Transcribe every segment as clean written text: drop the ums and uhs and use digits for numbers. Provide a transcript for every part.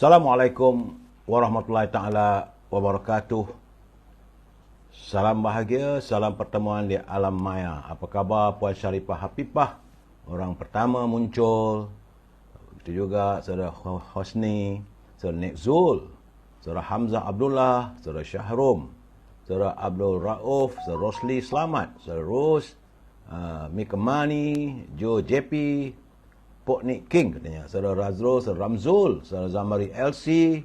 Assalamualaikum warahmatullahi taala wabarakatuh. Salam bahagia, salam pertemuan di alam maya. Apa khabar Puan Sharifah Hafifah? Orang pertama muncul. Itu juga saudara Hosni, saudara Nik Zul, saudara Hamzah Abdullah, saudara Syahrum, saudara Abdul Rauf, saudara Rosli Selamat, saudara Ros, Mika Mani, Joe JP, Pok Nick King katanya, saudara Razrul, saudara Ramzul, saudara Zamari LC,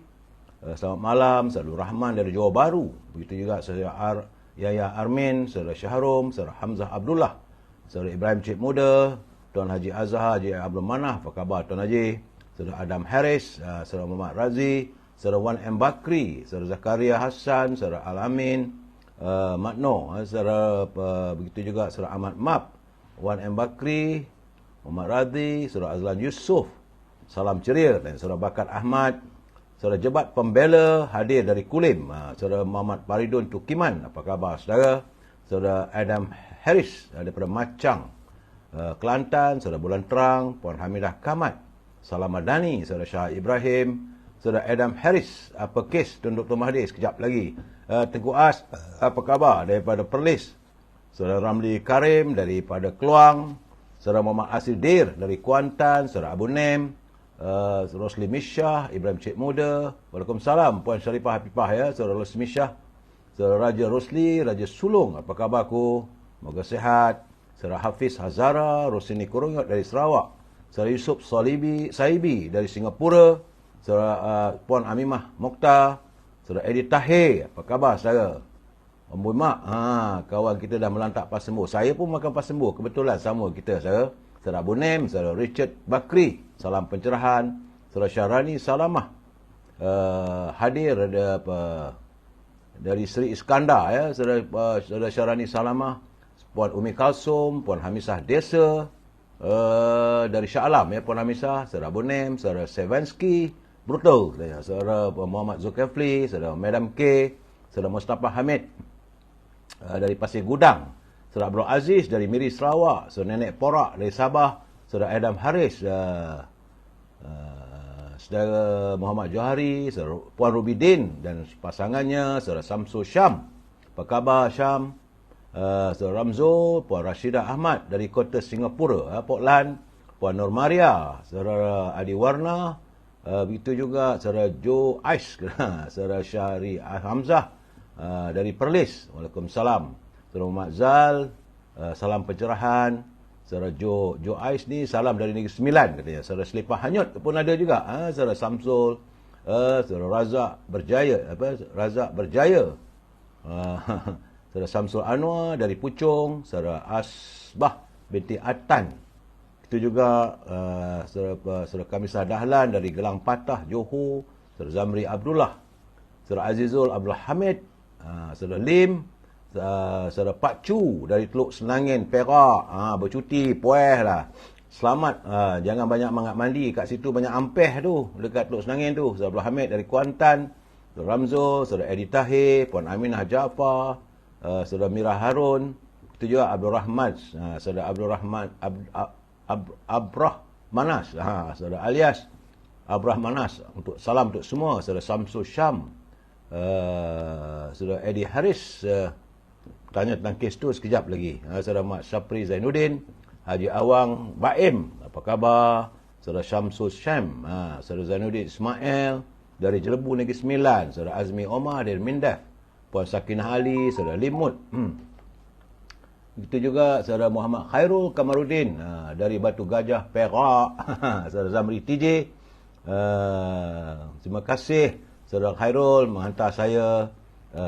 selamat malam, saudara Rahman dari Johor Bahru. Begitu juga saudara Yaya Armin, saudara Syahrum, saudara Hamzah Abdullah, saudara Ibrahim Cik Muda, Tuan Haji Azhar, Haji Abdul Manah, apa khabar Tuan Haji? Saudara Adam Harris, saudara Muhammad Razi, saudara Wan M. Bakri, saudara Zakaria Hassan, saudara Al-Amin, Matno, saudara begitu juga saudara Ahmad Map, Wan M. Bakri, Muhammad Radhi, saudara Azlan Yusof, salam ceria, dan saudara Bakat Ahmad, saudara Jebat Pembela hadir dari Kulim, saudara Muhammad Faridun Tukiman, apa khabar saudara? Saudara Adam Harris daripada Macang, Kelantan, saudara Bulan Terang, Puan Hamidah Kamat, salam Madani, saudara Shah Ibrahim, saudara Adam Harris, apa kes Tun Dr. Mahathir sekejap lagi, Tengku As, apa khabar daripada Perlis, saudara Ramli Karim daripada Keluang, saudara Muhammad Asir Dir dari Kuantan, saudara Abu Nem, Rosli Mishah, Ibrahim Cik Muda, Waalaikumsalam Puan Sharifah Hafifah ya, saudara Rosli Mishah, saudara Raja Rosli, Raja Sulung, apa khabarku? Moga sihat. Saudara Hafiz Hazara, Rosini Kurungut dari Sarawak, saudara Yusuf Saibi dari Singapura, saudara Puan Amimah Mokhtar, saudara Edi Tahir, apa khabar saudara? Om Boy Mak, kawan kita dah melantak Pasembu. Saya pun makan Pasembu, kebetulan sama kita saudara. Saudara Abu Nem, saudara Richard Bakri, salam pencerahan. Saudara Syahrani Salamah, hadir dari Seri Iskandar ya, saudara Syahrani Salamah, Puan Umi Kalsum, Puan Hamisah Desa, dari Shah Alam ya, Puan Hamisah, saudara Abu Nem, saudara Sevansky, Brutal, saudara Muhammad Zulkifli, saudara Madam K, saudara Mustafa Hamid, dari Pasir Gudang, saudara Abdul Aziz dari Miri Sarawak, saudara Nenek Porak dari Sabah, saudara Adam Haris, saudara Muhammad Johari, saudara Puan Rubidin dan pasangannya, saudara Samsul Syam, apa khabar Syam? Saudara Ramzul, Puan Rashidah Ahmad dari Kota Singapura, Portland, Puan Nur Maria, saudara Adi Warna, begitu juga saudara Joe Ais, saudara Syahri Hamzah dari Perlis, Waalaikumsalam. Saudara Muhammad Zal, salam pencerahan. Saudara Joe Ais ni salam dari Negeri Sembilan katanya. Saudara Selipah Hanyut pun ada juga, saudara Samsul, saudara Razak Berjaya, saudara Samsul Anwar dari Puchong, saudara Asbah binti Atan. Itu juga saudara Kamisah Dahlan dari Gelang Patah, Johor, saudara Zamri Abdullah, saudara Azizul Abdul Hamid, saudara Lim, saudara Pak Chu dari Teluk Senangin, Perak, bercuti, puas lah. Selamat, jangan banyak mandi, kat situ banyak ampeh tu, dekat Teluk Senangin tu. Saudara Abdul Hamid dari Kuantan, saudara Ramzul, saudara Edi Tahir, Puan Aminah Jaafar, saudara Mira Harun, itu juga Abdul Rahman, saudara Abdul Rahman, Abrah Manas, saudara Alias Abrah Manas, untuk salam untuk semua. Saudara Samsul Syam, saudara Eddie Haris, tanya tentang kes tu sekejap lagi. Saudara Mak Syapri Zainuddin, Haji Awang Baim, apa khabar? Saudara Syamsul Syam, saudara Zainuddin Ismail dari Jelebu Negeri Sembilan, saudara Azmi Omar dari Mindaf, Puan Sakinah Ali, saudara Limut. Begitu juga saudara Muhammad Khairul Kamarudin dari Batu Gajah, Perak, saudara Zamri TJ. Terima kasih saudara Khairul menghantar saya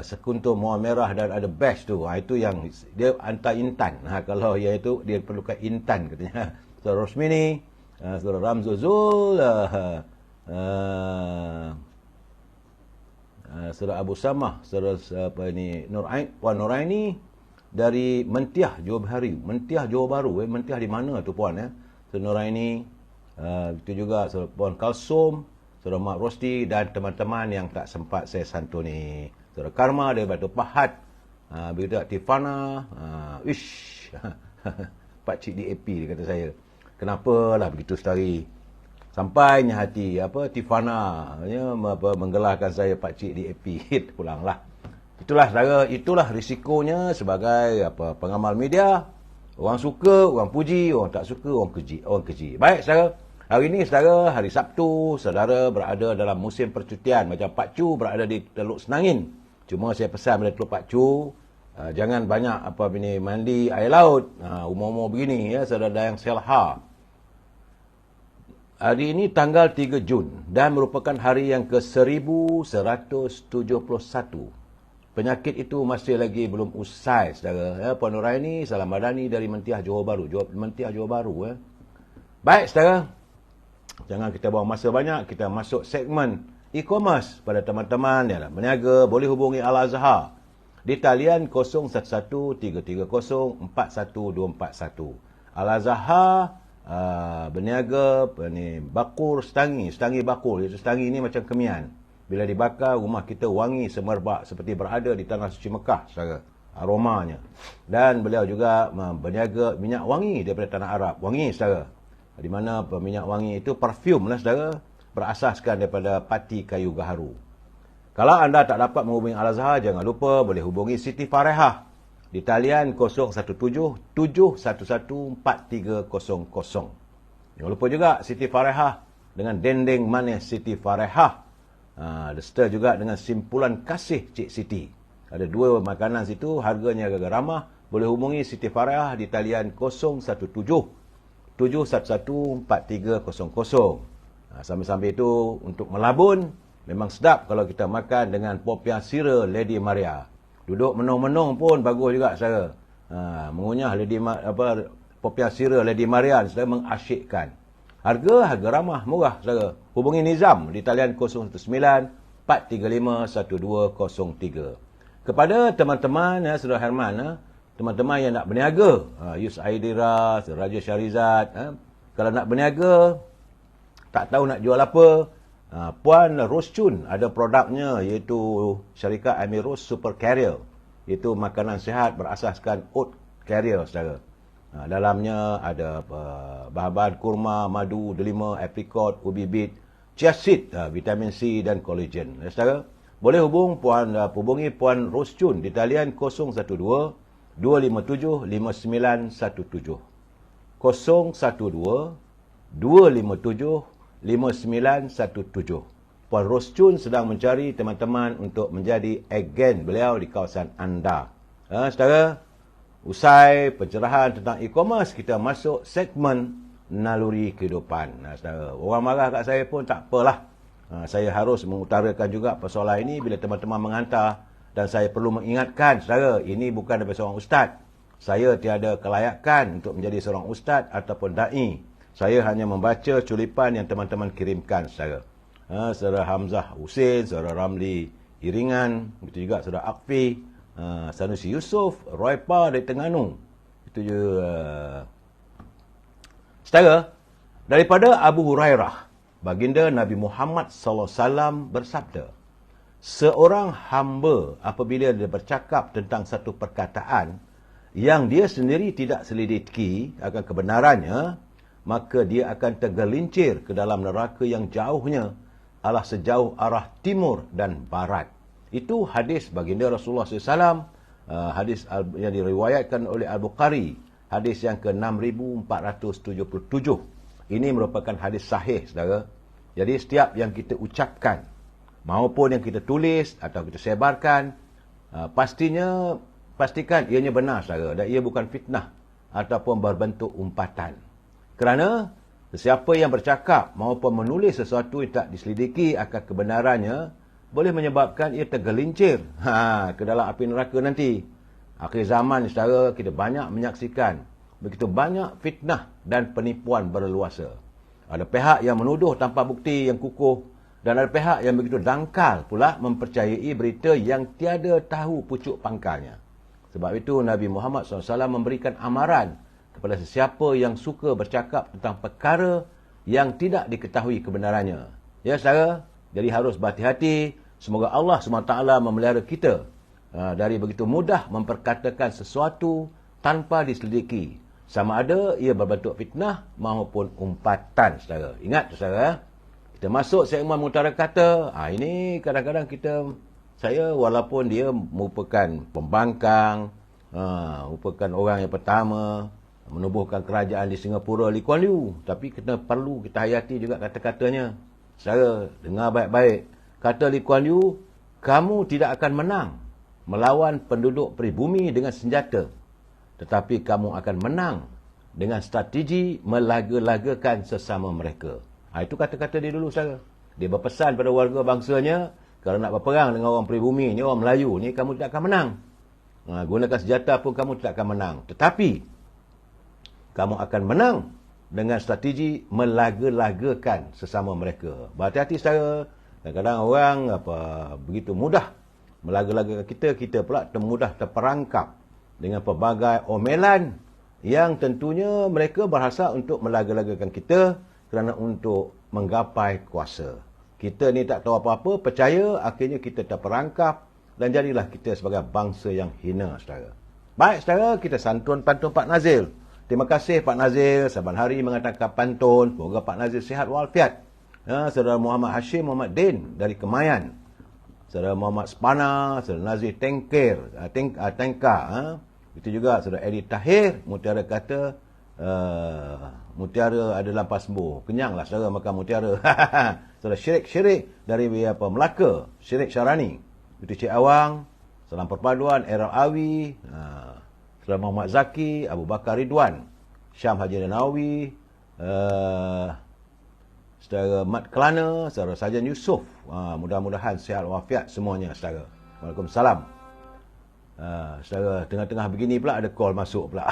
sekuntum mawar merah dan ada badge tu. Itu yang dia hantar intan. Kalau yang itu dia perlukan intan katanya. Saudara Rosmini, saudara Ramzuzul, saudara Abu Samah, saudara Puan Nuraini dari Mentiah, Johor Bahru. Mentiah, Johor Bahru. Mentiah di mana tu Puan ya? Saudara Nuraini, itu juga saudara Puan Kalsum, saudara Mak Rosti dan teman-teman yang tak sempat saya santuni. Saudara Karma dari Batu Pahat, begitu Tifana, Pakcik DAP dia kata saya. Kenapalah begitu setari. Sampainya hati Tifana menggelarkan saya pak cik di AP. Pulanglah. Itulah risikonya sebagai pengamal media. Orang suka, orang puji, orang tak suka, orang keji. Baik, saudara. Hari ini, saudara, hari Sabtu, saudara berada dalam musim percutian. Macam Pak Cu berada di Teluk Senangin. Cuma saya pesan pada Teluk Pak Cu, jangan banyak mandi air laut. Umur-umur begini, ya, saudara yang selha. Hari ini tanggal 3 Jun dan merupakan hari yang ke-1171. Penyakit itu masih lagi belum usai, saudara. Ya, Puan Nuraini, Salam Madani dari Mentiah Johor Bahru. Mentiah Johor Bahru. Ya. Baik, saudara. Jangan kita buang masa banyak. Kita masuk segmen e-commerce pada teman-teman yang berniaga. Boleh hubungi Al-Azhar di talian 01-330-41241. Al-Azhar berniaga bakur stangi bakur. Iaitu stangi ini macam kemian. Bila dibakar, rumah kita wangi semerbak seperti berada di Tanah Suci Mekah, saudara. Aromanya. Dan beliau juga berniaga minyak wangi daripada Tanah Arab. Wangi, saudara. Di mana minyak wangi itu parfum lah, saudara. Berasaskan daripada pati kayu gaharu. Kalau anda tak dapat menghubungi Al-Azhar, jangan lupa boleh hubungi Siti Farehah di talian 017-711-4300. Jangan lupa juga Siti Farehah dengan dendeng manis Siti Farehah. Serta juga dengan simpulan kasih Cik Siti. Ada dua makanan situ, harganya agak ramah. Boleh hubungi Siti Farehah di talian 017-711-4300. Sambil-sambil itu, untuk melabun, memang sedap kalau kita makan dengan popiah sira Lady Maria. Duduk menung-menung pun bagus juga, saudara. Mengunyah popiah sira Lady Maria, saudara, mengasyikkan. Harga ramah, murah, saudara. Hubungi Nizam di talian 019-435-1203. Kepada teman-teman, ya, saudara Herman, teman-teman yang nak berniaga, Yus Aidira, Raja Syarizat, kalau nak berniaga, tak tahu nak jual apa, Puan Roschun ada produknya, iaitu syarikat Amirus Super Carrier. Iaitu makanan sihat berasaskan oat carrier, saudara. Dalamnya ada bahan-bahan kurma, madu, delima, aprikot, ubi bit, chia seed, vitamin C dan collagen. Ya, saudara, boleh hubungi Puan Roschun di talian 012-257-5917. 012-257-5917. Puan Roschun sedang mencari teman-teman untuk menjadi agen beliau di kawasan anda. Saudara, usai pencerahan tentang e-commerce, kita masuk segmen naluri kehidupan. Saudara, orang marah kat saya pun tak apalah. Saya harus mengutarakan juga persoalan ini bila teman-teman menghantar. Dan saya perlu mengingatkan, saudara, ini bukan daripada seorang ustaz. Saya tiada kelayakan untuk menjadi seorang ustaz ataupun da'i. Saya hanya membaca culipan yang teman-teman kirimkan, saudara. Saudara Hamzah Husin, saudara Ramli Iringan, begitu juga saudara Akfi, Sanusi Yusof, Roy Pa dari Terengganu. Itu je. Saudara, daripada Abu Hurairah, baginda Nabi Muhammad SAW bersabda, seorang hamba apabila dia bercakap tentang satu perkataan yang dia sendiri tidak selidiki akan kebenarannya, maka dia akan tergelincir ke dalam neraka yang jauhnya adalah sejauh arah timur dan barat. Itu hadis baginda Rasulullah SAW, hadis yang diriwayatkan oleh Al-Bukhari, hadis yang ke-6477. Ini merupakan hadis sahih, saudara. Jadi setiap yang kita ucapkan maupun yang kita tulis atau kita sebarkan, pastikan ianya benar, saudara, dan ia bukan fitnah ataupun berbentuk umpatan. Kerana sesiapa yang bercakap maupun menulis sesuatu yang tak diselidiki akan kebenarannya, boleh menyebabkan ia tergelincir ke dalam api neraka nanti. Akhir zaman, saudara, kita banyak menyaksikan begitu banyak fitnah dan penipuan berleluasa. Ada pihak yang menuduh tanpa bukti yang kukuh, dan ada pihak yang begitu dangkal pula mempercayai berita yang tiada tahu pucuk pangkalnya. Sebab itu Nabi Muhammad SAW memberikan amaran kepada sesiapa yang suka bercakap tentang perkara yang tidak diketahui kebenarannya. Ya, saudara, jadi harus berhati-hati. Semoga Allah SWT memelihara kita dari begitu mudah memperkatakan sesuatu tanpa diselidiki. Sama ada ia berbentuk fitnah maupun umpatan, saudara. Ingat, saudara, kita masuk segmen mutara kata. Ini kadang-kadang saya walaupun dia merupakan pembangkang, merupakan orang yang pertama menubuhkan kerajaan di Singapura, Lee Kuan Yew. Tapi perlu kita hayati juga kata-katanya. Saudara, dengar baik-baik. Kata Lee Kuan Yew, kamu tidak akan menang melawan penduduk pribumi dengan senjata. Tetapi kamu akan menang dengan strategi melaga-lagakan sesama mereka. Itu kata-kata dia dulu, saudara. Dia berpesan pada warga bangsanya, kalau nak berperang dengan orang pribumi ni, orang Melayu ni, kamu tidak akan menang. Gunakan senjata pun kamu tidak akan menang. Tetapi kamu akan menang dengan strategi melaga-lagakan sesama mereka. Berhati-hati, saudara. Kadang-kadang orang begitu mudah melaga-lagakan kita pula mudah terperangkap dengan pelbagai omelan yang tentunya mereka berhasrat untuk melaga-lagakan kita kerana untuk menggapai kuasa. Kita ni tak tahu apa-apa, percaya, akhirnya kita terperangkap dan jadilah kita sebagai bangsa yang hina, saudara. Baik, saudara, kita santun pantun Pak Nazil. Terima kasih Pak Nazil, saban hari mengatakan pantun. Semoga Pak Nazil sihat walafiat. Saudara Muhammad Hashim Muhammad Din dari Kemayan. Saudara Muhammad Spana, saudara Nazir Tengka. Itu juga saudara Edi Tahir, mutiara kata, mutiara adalah pasbu. Kenyanglah saudara makan mutiara. Saudara Syirik dari Melaka, Syirik Syarani. Itu Cik Awang, Salam Perpaduan, Errol Awi, saudara Muhammad Zaki, Abu Bakar Ridwan, Syam Haji Nawawi, saudara Mat Kelana, saudara Sajan Yusof. Mudah-mudahan sihat walafiat semuanya, saudara. Waalaikumsalam. Saudara, tengah-tengah begini pula ada call masuk pula.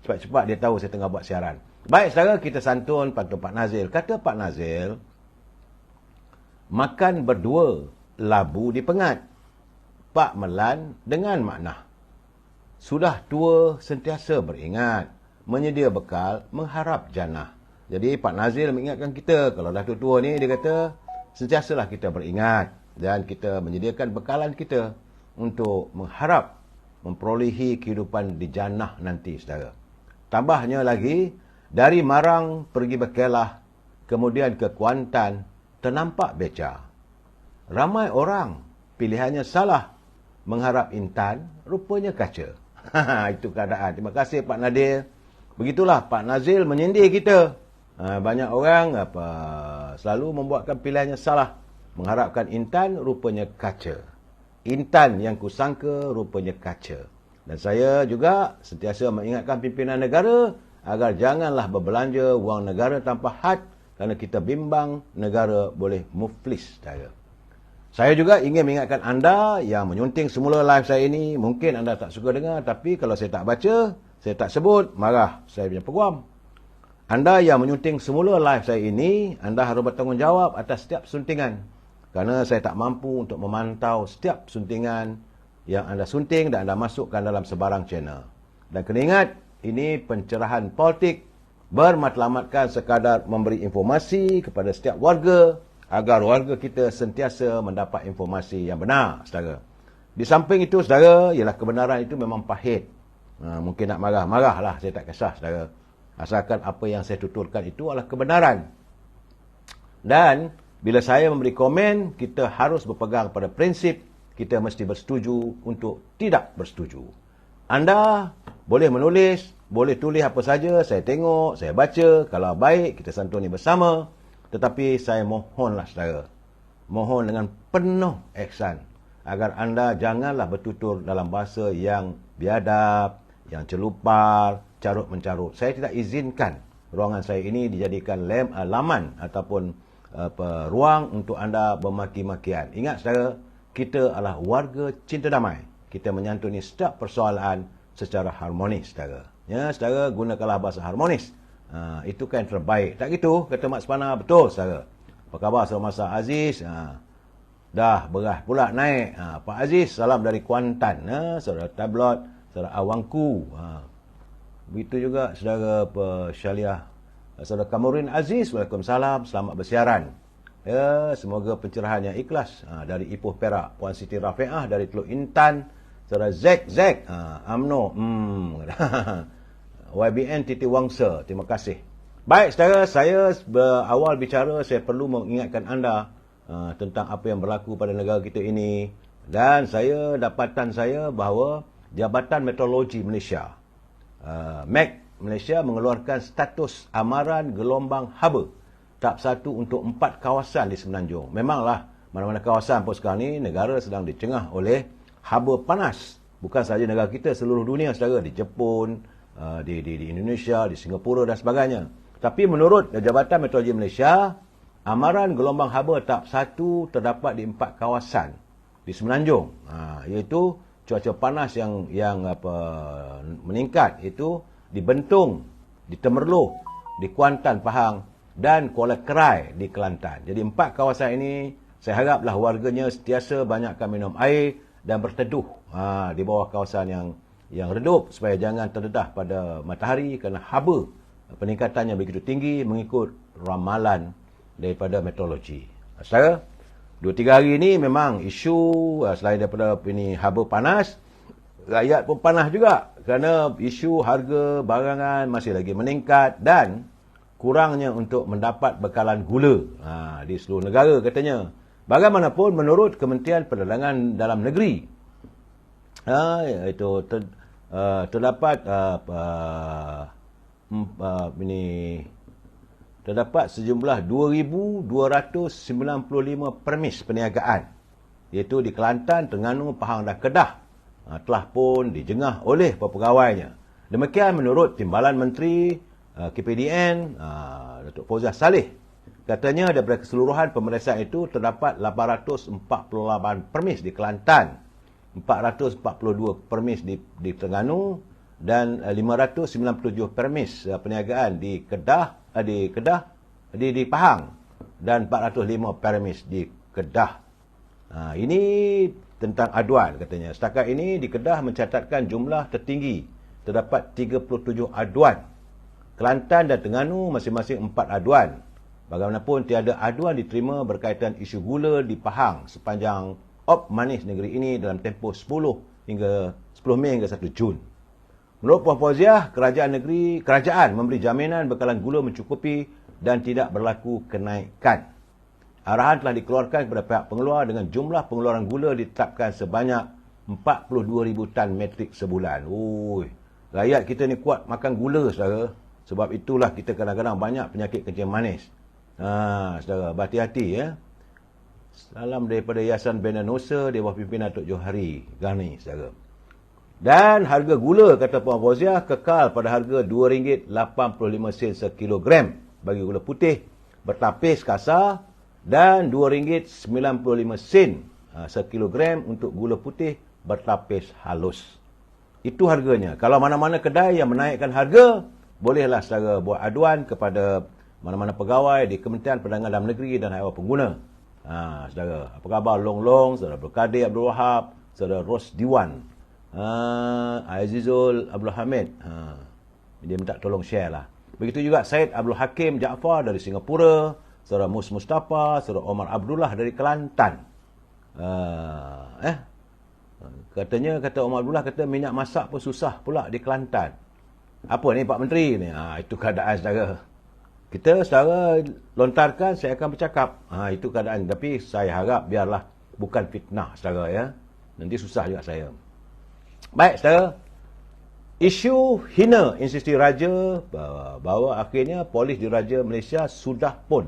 Cepat-cepat dia tahu saya tengah buat siaran. Baik, saudara, kita santun pantun Pak Nazil. Kata Pak Nazil, makan berdua, labu dipengat. Pak Melan dengan makna. Sudah tua sentiasa beringat, menyedia bekal, mengharap jannah. Jadi Pak Nazil mengingatkan kita, kalau dah tua ni, dia kata, sentiasalah kita beringat dan kita menyediakan bekalan kita untuk mengharap memperolehi kehidupan di jannah nanti, saudara. Tambahnya lagi, dari Marang pergi Berkelah, kemudian ke Kuantan, ternampak beca. Ramai orang pilihannya salah, mengharap intan, rupanya kaca. Itu keadaan. Terima kasih Pak Nadir. Begitulah Pak Nazil menyindir kita. Banyak orang selalu membuatkan pilihannya salah, mengharapkan intan, rupanya kaca. Intan yang kusangka, rupanya kaca. Dan saya juga sentiasa mengingatkan pimpinan negara agar janganlah berbelanja wang negara tanpa had, kerana kita bimbang negara boleh muflis, saudara. Saya juga ingin mengingatkan anda yang menyunting semula live saya ini. Mungkin anda tak suka dengar, tapi kalau saya tak baca, saya tak sebut, marah saya punya peguam. Anda yang menyunting semula live saya ini, anda harus bertanggungjawab atas setiap suntingan. Kerana saya tak mampu untuk memantau setiap suntingan yang anda sunting dan anda masukkan dalam sebarang channel. Dan kena ingat, ini pencerahan politik bermatlamatkan sekadar memberi informasi kepada setiap warga agar warga kita sentiasa mendapat informasi yang benar, saudara. Di samping itu, saudara, ialah kebenaran itu memang pahit. Mungkin nak marah-marahlah, saya tak kisah, saudara. Asalkan apa yang saya tuturkan itu adalah kebenaran. Dan bila saya memberi komen, kita harus berpegang pada prinsip kita mesti bersetuju untuk tidak bersetuju. Anda boleh menulis, boleh tulis apa saja, saya tengok, saya baca. Kalau baik, kita santuni bersama. Tetapi saya mohonlah, saudara, mohon dengan penuh ihsan agar anda janganlah bertutur dalam bahasa yang biadab, yang celupar, carut-mencarut. Saya tidak izinkan ruangan saya ini dijadikan laman ataupun ruang untuk anda bermaki-makian. Ingat, saudara, kita adalah warga cinta damai. Kita menyantuni setiap persoalan secara harmonis, saudara. Ya, saudara, gunakanlah bahasa harmonis. Itu kan terbaik. Tak gitu, kata Mak Spana, betul, saudara. Apa khabar, saudara Masa Aziz? Dah beras pula naik. Pak Aziz, salam dari Kuantan. Saudara Tablot, saudara Awangku. Begitu juga saudara Syaliah, saudara Kamurin Aziz. Waalaikumsalam, selamat bersiaran. Ya, semoga pencerahan yang ikhlas dari Ipoh Perak. Puan Siti Rafi'ah dari Teluk Intan. Saudara Zek, UMNO. YBN Titi Wangsa. Terima kasih. Baik, saudara, saya awal bicara, saya perlu mengingatkan anda tentang apa yang berlaku pada negara kita ini. Dan dapatan saya bahawa Jabatan Meteorologi Malaysia, MEC Malaysia, mengeluarkan status amaran gelombang haba tahap 1 untuk 4 kawasan di Semenanjung. Memanglah, mana-mana kawasan pun sekarang ni, negara sedang dicengah oleh haba panas. Bukan sahaja negara kita, seluruh dunia, saudara. Di Jepun, di Indonesia, di Singapura dan sebagainya. Tapi menurut Jabatan Meteorologi Malaysia, amaran gelombang haba tahap 1 terdapat di 4 kawasan di Semenanjung, iaitu cuaca panas yang meningkat, itu di Bentong, di Temerloh, di Kuantan, Pahang dan Kuala Kerai di Kelantan. Jadi 4 kawasan ini, saya haraplah warganya sentiasa banyakkan minum air dan berteduh di bawah kawasan yang redup supaya jangan terdedah pada matahari kerana haba peningkatannya begitu tinggi mengikut ramalan daripada meteorologi. Saudara, 2-3 hari ini memang isu selain daripada ini haba panas, rakyat pun panas juga kerana isu harga barangan masih lagi meningkat dan kurangnya untuk mendapat bekalan gula di seluruh negara katanya. Bagaimanapun, menurut Kementerian Perdagangan Dalam Negeri, terdapat terdapat sejumlah 2,295 permis perniagaan, iaitu di Kelantan, Terengganu, Pahang dan Kedah, telah pun dijengah oleh pegawainya. Demikian menurut Timbalan Menteri KPDN, Datuk Fauziah Saleh. Katanya daripada keseluruhan pemeriksaan itu terdapat 848 permis di Kelantan, 442 permis di Terengganu dan 597 permis perniagaan di Pahang dan 405 permis di Kedah. Ini tentang aduan katanya. Setakat ini di Kedah mencatatkan jumlah tertinggi, terdapat 37 aduan. Kelantan dan Terengganu masing-masing 4 aduan. Bagaimanapun, tiada aduan diterima berkaitan isu gula di Pahang sepanjang op manis negeri ini dalam tempoh 10 Mei hingga 1 Jun. Menurut Puan Fauziah, kerajaan memberi jaminan bekalan gula mencukupi dan tidak berlaku kenaikan. Arahan telah dikeluarkan kepada pihak pengeluar dengan jumlah pengeluaran gula ditetapkan sebanyak 42,000 tan metrik sebulan. Rakyat kita ni kuat makan gula, saudara. Sebab itulah kita kadang-kadang banyak penyakit kencing manis. Saudara, berhati-hati ya. Salam daripada Yayasan Bina Nusa di bawah pimpinan Datuk Johari Ghani, saudara. Dan harga gula, kata Puan Fauziah, kekal pada harga RM2.85 sekilogram bagi gula putih bertapis kasar dan RM2.95 sekilogram untuk gula putih bertapis halus. Itu harganya. Kalau mana-mana kedai yang menaikkan harga, bolehlah saudara buat aduan kepada mana-mana pegawai di Kementerian Perdagangan Dalam Negeri dan Haiwan Pengguna. Saudara, apa khabar Long Long, saudara Abdul Kadir Abdul Wahab, saudara Ros Diwan, Azizul Abdul Hamid. Dia minta tolong share lah. Begitu juga Syed Abdul Hakim Jaafar dari Singapura, saudara Mus Mustafa, saudara Omar Abdullah dari Kelantan. Kata Omar Abdullah, kata minyak masak pun susah pula di Kelantan. Apa ni Pak Menteri ni? Itu keadaan saudara. Kita saudara lontarkan, saya akan bercakap. Itu keadaan. Tapi saya harap biarlah bukan fitnah saudara ya. Nanti susah juga saya. Baik saudara. Isu hina institusi raja bahawa akhirnya Polis Diraja Malaysia sudah pun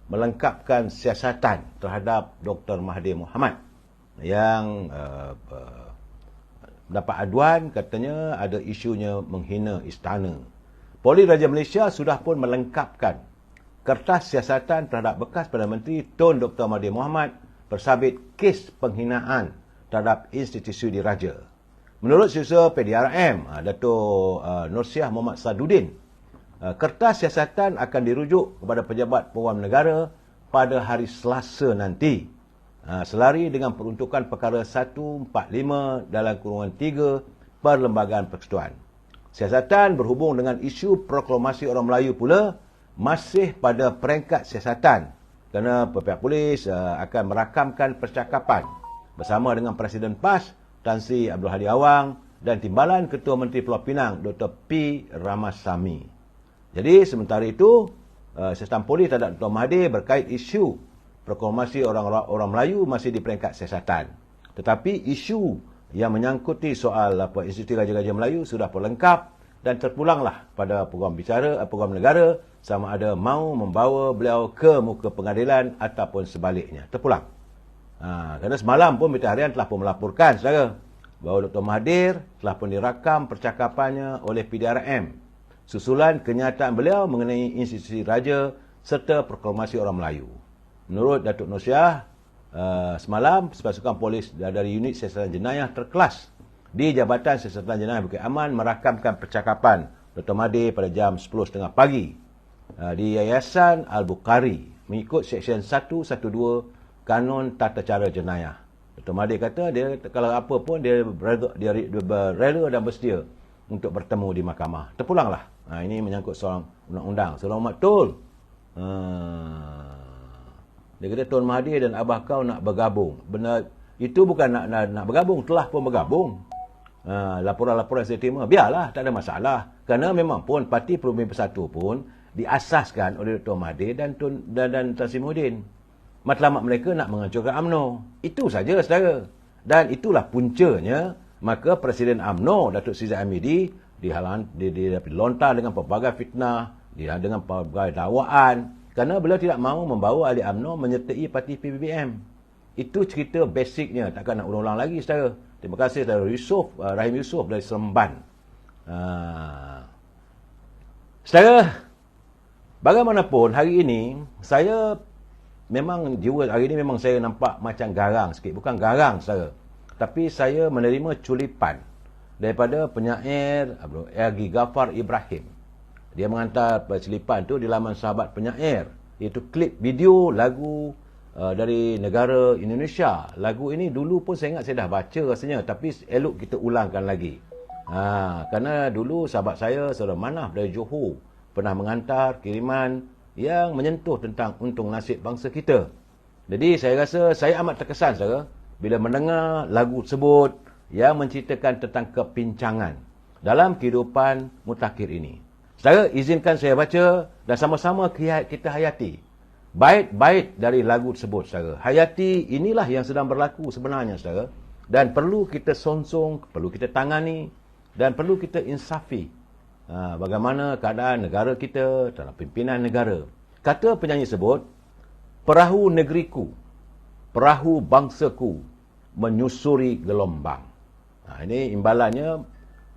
melengkapkan siasatan terhadap Dr. Mahathir Mohamad yang dapat aduan katanya ada isunya menghina istana. Polis Raja Malaysia sudah pun melengkapkan kertas siasatan terhadap bekas Perdana Menteri Tun Dr. Mahathir Mohamad bersabit kes penghinaan terhadap institusi diraja. Menurut Setiausaha PDRM, Datuk Nursiah Muhammad Sadudin, kertas siasatan akan dirujuk kepada pejabat pengurusan negara pada hari Selasa nanti, selari dengan peruntukan perkara 145 dalam kurungan 3 Perlembagaan Persekutuan. Siasatan berhubung dengan isu proklamasi orang Melayu pula masih pada peringkat siasatan kerana pihak polis akan merakamkan percakapan bersama dengan Presiden PAS Tan Sri Abdul Hadi Awang dan Timbalan Ketua Menteri Pulau Pinang Dr. P. Ramasamy. Jadi sementara itu siasatan polis terhadap Dr. Mahathir berkait isu proklamasi orang Melayu masih di peringkat siasatan. Tetapi isu yang menyangkuti soal Institusi Raja-Raja Melayu sudah pun lengkap dan terpulanglah pada program negara sama ada mau membawa beliau ke muka pengadilan ataupun sebaliknya. Terpulang. Kerana semalam pun Berita Harian telah pun melaporkan, saudara, bahawa Dr. Mahathir telah pun dirakam percakapannya oleh PDRM susulan kenyataan beliau mengenai institusi raja serta proklamasi orang Melayu. Menurut Datuk Nur Syah, semalam pasukan polis dari unit siasatan jenayah terkelas di Jabatan Siasatan Jenayah Bukit Aman merakamkan percakapan Dr. Mahathir pada jam 10.30 pagi di Yayasan Al-Bukhari mengikut Seksyen 112 Kanun Tata Cara Jenayah. Dr. Mahathir kata dia kalau apa pun dia rela dan bersedia untuk bertemu di mahkamah. Terpulanglah. Ini menyangkut soal undang-undang. Saudara Muhammad Tul. Dia kata Tuan Mahathir dan abah kau nak bergabung. Benar, itu bukan nak bergabung, telah pun bergabung. Laporan-laporan saya terima, biarlah, tak ada masalah. Kerana memang pun Parti Perubahan Bersatu pun diasaskan oleh Dr. Mahathir dan Tan Sri Muhyiddin. Matlamat mereka nak menghancurkan UMNO. Itu saja, saudara. Dan itulah puncanya, maka Presiden UMNO, Datuk Seri Zahid Hamidi, dilontar dengan pelbagai fitnah, dengan pelbagai dakwaan, kerana beliau tidak mahu membawa ahli UMNO menyertai parti PBBM. Itu cerita basicnya, takkan nak ulang-ulang lagi, saudara. Terima kasih saudara Rahim Yusof dari Seremban. Saudara, bagaimanapun hari ini, saya memang jiwa hari ini memang saya nampak macam garang sikit. Bukan garang, saudara. Tapi saya menerima culipan daripada penyair Ergi Ghaffar Ibrahim. Dia mengantar culipan tu di laman Sahabat Penyair, iaitu klip video lagu dari negara Indonesia. Lagu ini dulu pun saya ingat saya dah baca rasanya, tapi elok kita ulangkan lagi. Kerana dulu sahabat saya, Saudara Manaf dari Johor, pernah mengantar kiriman yang menyentuh tentang untung nasib bangsa kita. Jadi saya rasa saya amat terkesan, saudara, bila mendengar lagu tersebut yang menceritakan tentang kepincangan dalam kehidupan mutakhir ini. Saudara, izinkan saya baca dan sama-sama kita hayati bait-bait dari lagu tersebut, saudara. Hayati inilah yang sedang berlaku sebenarnya, saudara. Dan perlu kita sonsong, perlu kita tangani dan perlu kita insafi bagaimana keadaan negara kita dalam pimpinan negara. Kata penyanyi sebut, perahu negeriku, perahu bangsaku menyusuri gelombang. Ini imbalannya,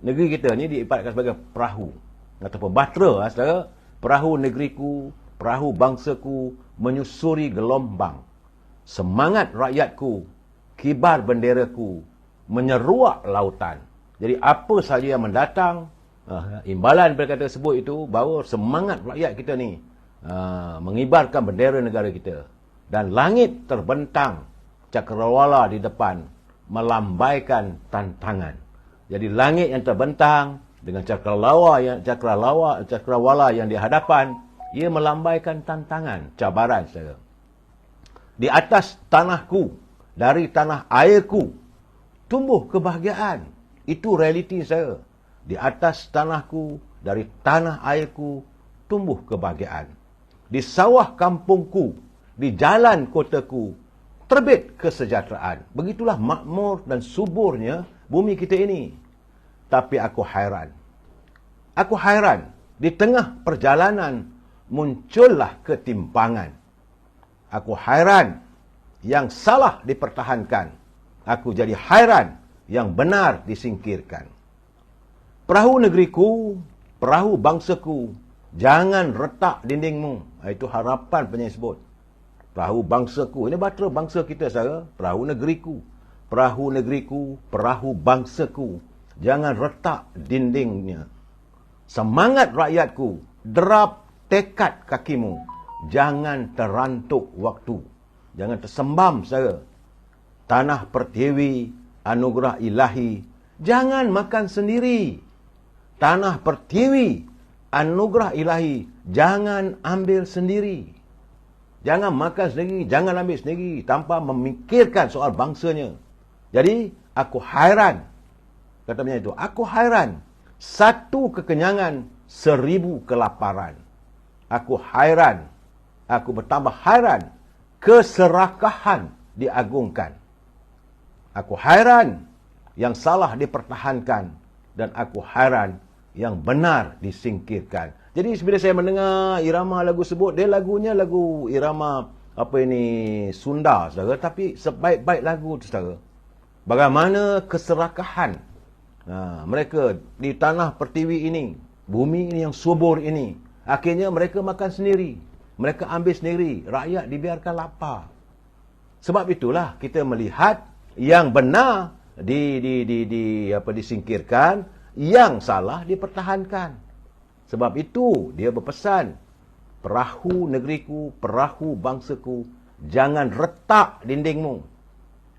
negeri kita ni diibaratkan sebagai perahu ataupun bahtera, saudara. Perahu negeriku, perahu bangsaku menyusuri gelombang. Semangat rakyatku, kibar benderaku menyeruak lautan. Jadi apa sahaja yang mendatang, imbalan perkataan tersebut itu bahawa semangat rakyat kita ni mengibarkan bendera negara kita. Dan langit terbentang, cakrawala di depan melambaikan tantangan. Jadi langit yang terbentang dengan cakrawala yang di hadapan, ia melambaikan tantangan, cabaran, saudara. Di atas tanahku, dari tanah airku, tumbuh kebahagiaan. Itu realiti, saudara. Di atas tanahku, dari tanah airku, tumbuh kebahagiaan. Di sawah kampungku, di jalan kotaku, terbit kesejahteraan. Begitulah makmur dan suburnya bumi kita ini. Tapi aku hairan. Aku hairan. Di tengah perjalanan muncullah ketimpangan. Aku hairan. Yang salah dipertahankan. Aku jadi hairan. Yang benar disingkirkan. Perahu negeriku, perahu bangsaku, jangan retak dindingmu. Itu harapan penyanyi sebut. Perahu bangsaku. Ini bahtera bangsa kita, saudara. Perahu negeriku. Perahu negeriku. Perahu bangsaku. Jangan retak dindingnya. Semangat rakyatku. Derap tekad kakimu. Jangan terantuk waktu. Jangan tersembam, saudara. Tanah pertiwi, anugerah ilahi. Jangan makan sendiri. Tanah pertiwi, anugerah ilahi. Jangan ambil sendiri. Jangan makan sendiri, jangan ambil sendiri tanpa memikirkan soal bangsanya. Jadi, aku hairan. Kata penyanyi itu, aku hairan, satu kekenyangan, 1000 kelaparan. Aku hairan, aku bertambah hairan, keserakahan diagungkan. Aku hairan, yang salah dipertahankan, dan aku hairan, yang benar disingkirkan. Jadi bila saya mendengar irama lagu sebut, dia lagunya lagu irama Sunda, saudara, tapi sebaik-baik lagu tu, saudara. Bagaimana keserakahan mereka di tanah pertiwi ini, bumi ini yang subur ini, akhirnya mereka makan sendiri, mereka ambil sendiri, rakyat dibiarkan lapar. Sebab itulah kita melihat yang benar disingkirkan, yang salah dipertahankan. Sebab itu dia berpesan, perahu negeriku, perahu bangsaku, jangan retak dindingmu.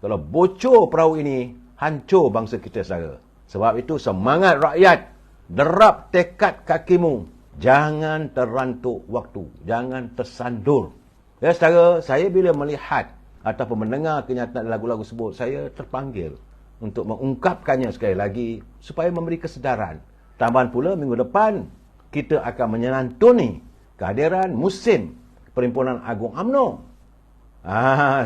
Kalau bocor perahu ini, hancur bangsa kita, saudara. Sebab itu semangat rakyat, derap tekad kakimu, jangan terantuk waktu, jangan tersandur. Ya, saudara, saya bila melihat ataupun mendengar kenyataan lagu-lagu sebut, saya terpanggil untuk mengungkapkannya sekali lagi supaya memberi kesedaran. Tambahan pula minggu depan kita akan menyantuni kehadiran musim Perhimpunan Agung UMNO.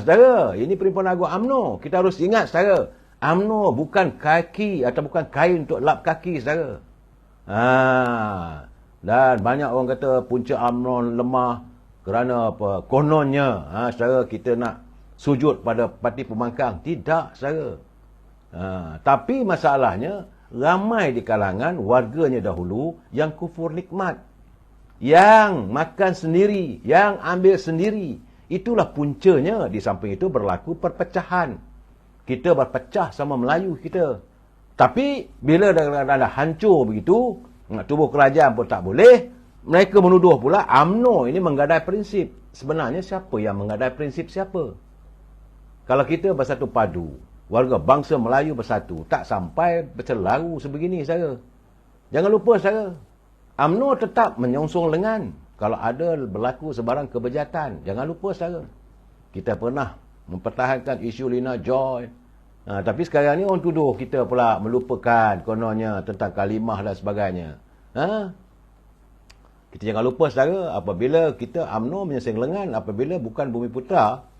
Saudara, ini Perhimpunan Agung UMNO. Kita harus ingat, saudara, UMNO bukan kaki atau bukan kain untuk lap kaki, saudara. Dan banyak orang kata punca UMNO lemah kerana apa? Kononnya, saudara, kita nak sujud pada parti pembangkang. Tidak, saudara. Tapi masalahnya, ramai di kalangan warganya dahulu yang kufur nikmat, yang makan sendiri, yang ambil sendiri. Itulah puncanya. Di samping itu berlaku perpecahan. Kita berpecah sama Melayu kita. Tapi bila dah hancur begitu, tubuh kerajaan pun tak boleh, mereka menuduh pula UMNO ini menggadai prinsip. Sebenarnya siapa yang menggadai prinsip siapa? Kalau kita bersatu padu, warga bangsa Melayu bersatu, tak sampai bercelaru sebegini, saudara. Jangan lupa, saudara, UMNO tetap menyongsong lengan kalau ada berlaku sebarang kebejatan. Jangan lupa, saudara. Kita pernah mempertahankan isu Lina Joy. Tapi sekarang ni orang tuduh kita pula melupakan kononnya tentang kalimah dan sebagainya. Kita jangan lupa, saudara, apabila kita UMNO menyongsong lengan, apabila bukan Bumiputera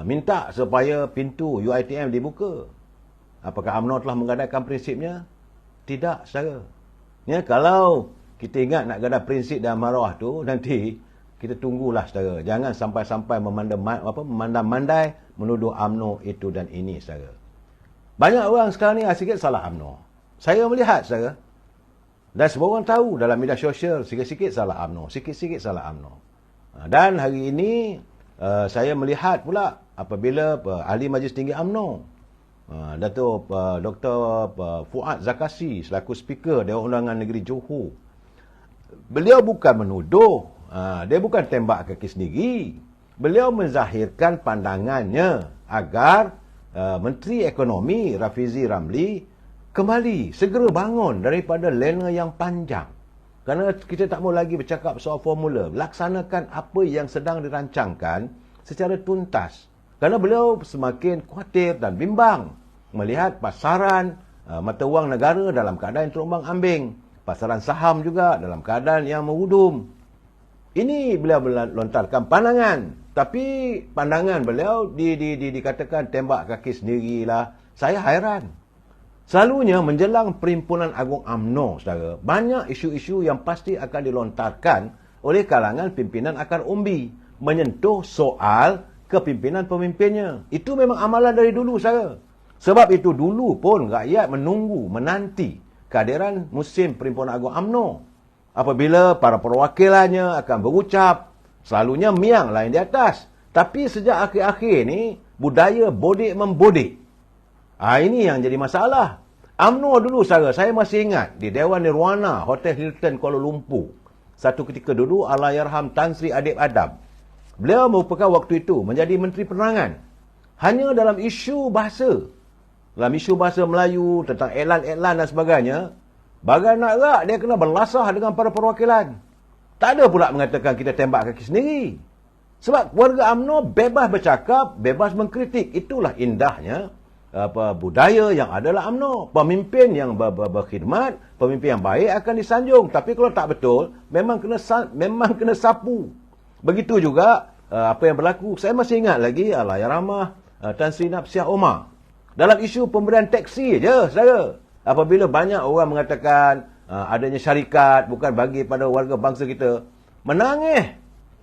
minta supaya pintu UiTM dibuka, apakah UMNO telah menggadaikan prinsipnya? Tidak, saudara. Ya, kalau kita ingat nak gadai prinsip dan marwah tu, nanti kita tunggulah, saudara. Jangan sampai-sampai memandai-mandai menuduh UMNO itu dan ini, saudara. Banyak orang sekarang ni sikit salah UMNO. Saya melihat, saudara, dan semua orang tahu dalam media sosial, sikit-sikit salah UMNO, sikit-sikit salah UMNO. Dan hari ini saya melihat pula apabila Ahli Majlis Tinggi UMNO, Datuk Dr. Fuad Zakasi selaku speaker Dewan Undangan Negeri Johor, beliau bukan menuduh, dia bukan tembak kaki sendiri. Beliau menzahirkan pandangannya agar Menteri Ekonomi Rafizi Ramli kembali segera bangun daripada lena yang panjang. Kerana kita tak mau lagi bercakap soal formula. Laksanakan apa yang sedang dirancangkan secara tuntas. Kerana beliau semakin khawatir dan bimbang melihat pasaran mata wang negara dalam keadaan yang terumbang ambing. Pasaran saham juga dalam keadaan yang merudum. Ini beliau lontarkan pandangan. Tapi pandangan beliau dikatakan tembak kaki sendirilah. Saya hairan. Selalunya menjelang Perhimpunan Agung UMNO, saudara, banyak isu-isu yang pasti akan dilontarkan oleh kalangan pimpinan akar umbi menyentuh soal kepimpinan pemimpinnya. Itu memang amalan dari dulu, saudara. Sebab itu dulu pun rakyat menanti kehadiran musim Perhimpunan Agung UMNO. Apabila para perwakilannya akan berucap, selalunya miang lain di atas. Tapi sejak akhir-akhir ni, budaya bodik-membodik. Ini yang jadi masalah. UMNO dulu, saya masih ingat di Dewan Nirwana Hotel Hilton Kuala Lumpur. Satu ketika dulu Allahyarham Tan Sri Adib Adam, beliau merupakan waktu itu menjadi Menteri Penerangan. Hanya dalam isu bahasa Melayu, tentang iklan-iklan dan sebagainya, bagai nak rak dia kena berlasah dengan para perwakilan. Tak ada pula mengatakan kita tembak kaki sendiri. Sebab warga UMNO bebas bercakap, bebas mengkritik. Itulah indahnya budaya yang adalah UMNO. Pemimpin yang berkhidmat, pemimpin yang baik akan disanjung. Tapi kalau tak betul, memang kena sapu. Begitu juga apa yang berlaku. Saya masih ingat lagi Allahyarhamah Tan Sri Napsiah Omar. Dalam isu pemberian teksi je, saudara. Apabila banyak orang mengatakan adanya syarikat bukan bagi pada warga bangsa kita, menangis.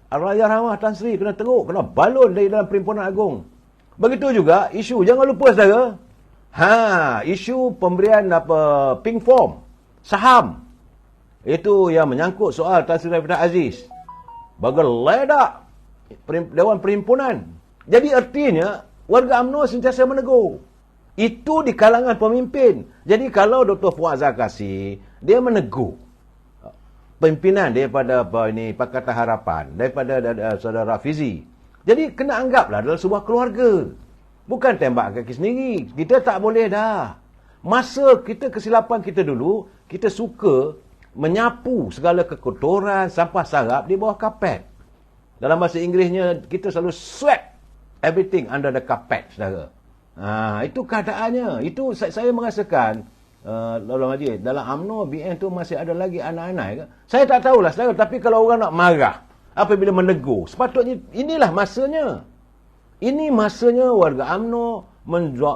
Allahyarhamah Tan Sri kena teruk, kena balon dari dalam Perhimpunan Agung. Begitu juga isu, jangan lupa saudara, isu pemberian pink form, saham. Itu yang menyangkut soal Tan Sri Rafidah Aziz. Bergeledak Dewan Perhimpunan. Jadi artinya, warga UMNO sentiasa menegur. Itu di kalangan pemimpin. Jadi kalau Dr. Fuad Zakasi, dia menegur pimpinan daripada Pakatan Harapan, daripada saudara Fizi. Jadi kena anggaplah dalam sebuah keluarga. Bukan tembak kaki sendiri. Kita tak boleh dah. Masa kesilapan kita dulu, kita suka menyapu segala kekotoran, sampah sarap di bawah kapet. Dalam bahasa Inggerisnya, kita selalu sweep everything under the carpet, saudara. Itu keadaannya. Itu saya merasakan, dalam UMNO, BN tu masih ada lagi anak-anak. Saya tak tahulah, saudara. Tapi kalau orang nak marah, apabila menegur, sepatutnya inilah masanya. Ini masanya warga UMNO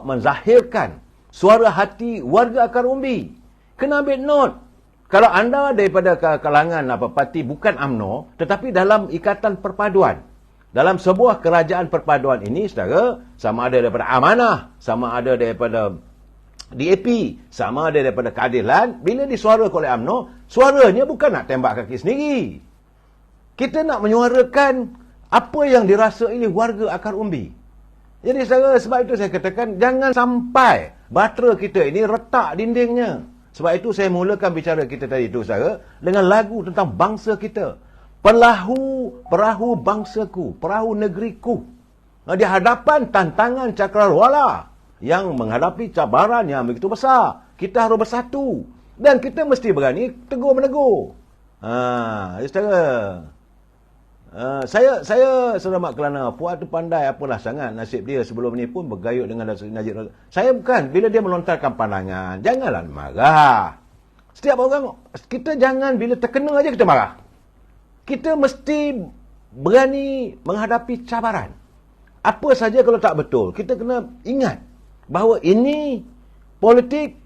menzahirkan suara hati warga akar umbi. Kena ambil note. Kalau anda daripada kalangan parti bukan UMNO, tetapi dalam ikatan perpaduan, dalam sebuah kerajaan perpaduan ini, saudara, sama ada daripada Amanah, sama ada daripada DAP, sama ada daripada Keadilan, bila disuarakan oleh UMNO, suaranya bukan nak tembak kaki sendiri. Kita nak menyuarakan apa yang dirasa oleh warga akar umbi. Jadi saudara, sebab itu saya katakan, jangan sampai bahtera kita ini retak dindingnya. Sebab itu saya mulakan bicara kita tadi itu, saudara, dengan lagu tentang bangsa kita. Perahu bangsaku, perahu negeriku. Di hadapan tantangan cakrawala yang menghadapi cabaran yang begitu besar, kita harus bersatu. Dan kita mesti berani tegur-menegur. Saudara, saya Saudara Mak Kelana, Fuad tu pandai apalah sangat. Nasib dia sebelum ni pun bergayut dengan Najib Razak. Saya bukan, bila dia melontarkan pandangan, janganlah marah. Setiap orang, kita jangan bila terkena aja kita marah. Kita mesti berani menghadapi cabaran. Apa saja kalau tak betul, kita kena ingat bahawa ini politik.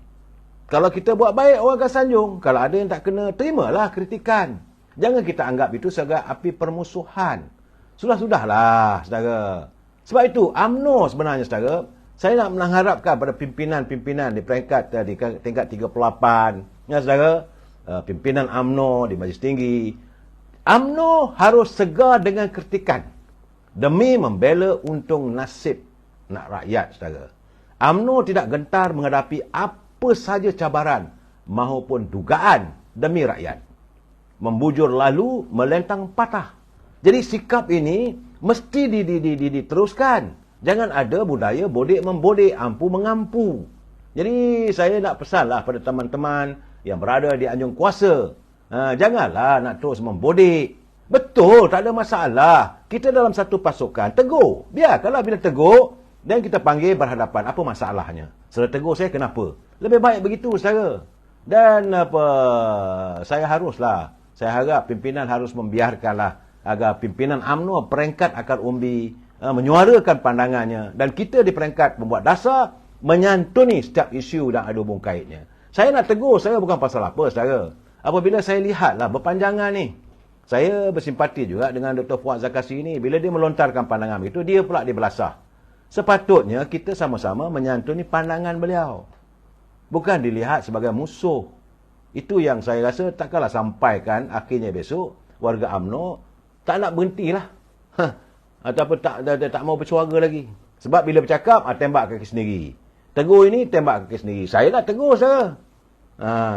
Kalau kita buat baik, orang akan sanjung. Kalau ada yang tak kena, terimalah kritikan. Jangan kita anggap itu sebagai api permusuhan. Sudahlah, saudara. Sebab itu, UMNO sebenarnya, saudara, saya nak mengharapkan pada pimpinan-pimpinan di peringkat di tingkat 38, ya saudara, pimpinan UMNO di Majlis Tinggi, UMNO harus segar dengan kritikan demi membela untung nasib nak rakyat, saudara. UMNO tidak gentar menghadapi apa saja cabaran maupun dugaan demi rakyat. Membujur lalu, melentang patah. Jadi sikap ini mesti diteruskan. Jangan ada budaya bodek membodek, ampu mengampu. Jadi saya nak pesanlah pada teman-teman yang berada di anjung kuasa. Janganlah nak terus membodek. Betul, tak ada masalah. Kita dalam satu pasukan, tegur. Biarkanlah bila tegur, dan kita panggil berhadapan. Apa masalahnya? Setelah tegur saya, kenapa? Lebih baik begitu, saudara. Dan saya harap pimpinan harus membiarkanlah agar pimpinan UMNO peringkat akar umbi menyuarakan pandangannya, dan kita di peringkat pembuat dasar menyantuni setiap isu dan ada hubung kaitnya. Saya nak tegur, saya bukan pasal apa, saudara. Apabila saya lihatlah berpanjangan ni, saya bersimpati juga dengan Dr. Fuad Zakasi ni. Bila dia melontarkan pandangan begitu, dia pula dibelasah. Sepatutnya kita sama-sama menyantuni pandangan beliau, bukan dilihat sebagai musuh. Itu yang saya rasa takkanlah sampaikan akhirnya besok warga UMNO tak nak berhentilah. Ataupun tak mau bersuara lagi. Sebab bila bercakap, tembak kaki sendiri. Tegur ini, tembak kaki sendiri. Saya nak tegur, saudara.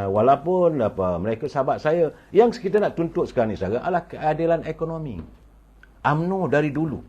Walaupun mereka sahabat saya. Yang kita nak tuntut sekarang ni, saudara, adalah keadilan ekonomi. UMNO dari dulu,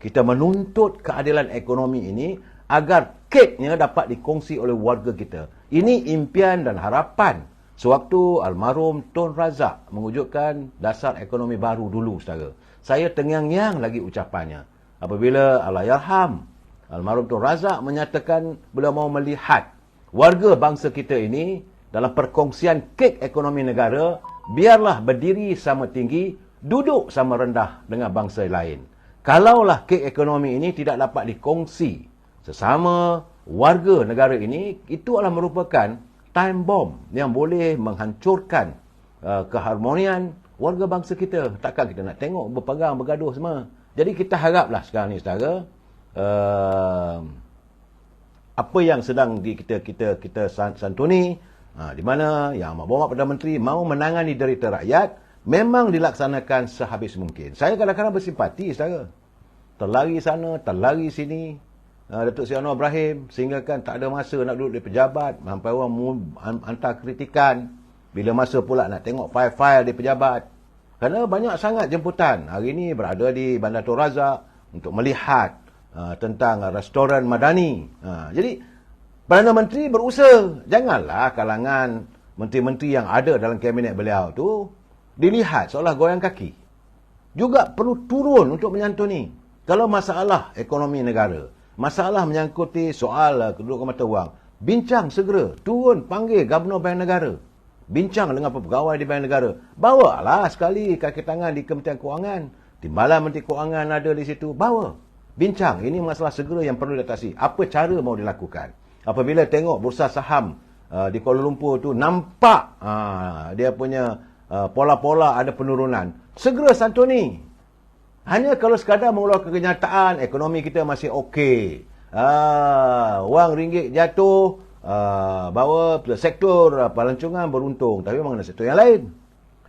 kita menuntut keadilan ekonomi ini agar keknya dapat dikongsi oleh warga kita. Ini impian dan harapan sewaktu almarhum Tun Razak mewujudkan dasar ekonomi baru dulu, saudara. Saya tengyang-nyang lagi ucapannya. Apabila Allahyarham Almarhum Tun Razak menyatakan beliau mahu melihat warga bangsa kita ini dalam perkongsian kek ekonomi negara, biarlah berdiri sama tinggi, duduk sama rendah dengan bangsa lain. Kalaulah kek ekonomi ini tidak dapat dikongsi sesama warga negara ini, itu adalah merupakan time bomb yang boleh menghancurkan keharmonian warga bangsa kita. Takkan kita nak tengok berpegang, bergaduh semua. Jadi kita haraplah sekarang ni saudara, apa yang sedang kita santuni, di mana Yang Amat Berhormat Perdana Menteri mahu menangani derita rakyat, memang dilaksanakan sehabis mungkin. Saya kadang-kadang bersimpati saudara. Terlari sana, terlari sini, Datuk Seri Anwar Ibrahim, sehingga kan tak ada masa nak duduk di pejabat, sampai orang hantar kritikan. Bila masa pula nak tengok file-file di pejabat. Kerana banyak sangat jemputan. Hari ini berada di Bandar Tun Razak untuk melihat tentang restoran Madani. Jadi, Perdana Menteri berusaha. Janganlah kalangan menteri-menteri yang ada dalam kabinet beliau tu dilihat seolah goyang kaki. Juga perlu turun untuk menyantuni. Kalau masalah ekonomi negara, masalah menyangkuti soal kedudukan mata wang, bincang segera, turun panggil Gubernur Bank Negara. Bincang dengan pegawai di Bank Negara. Bawalah sekali kaki tangan di Kementerian Kewangan. Timbalan Menteri Kewangan ada di situ. Bawa. Bincang. Ini masalah segera yang perlu diatasi. Apa cara mahu dilakukan? Apabila tengok bursa saham di Kuala Lumpur tu nampak dia punya pola-pola ada penurunan, segera santuni. Hanya kalau sekadar mengeluarkan kenyataan ekonomi kita masih okey, wang ringgit jatuh, bahawa sektor pelancongan beruntung, tapi mengenai sektor yang lain.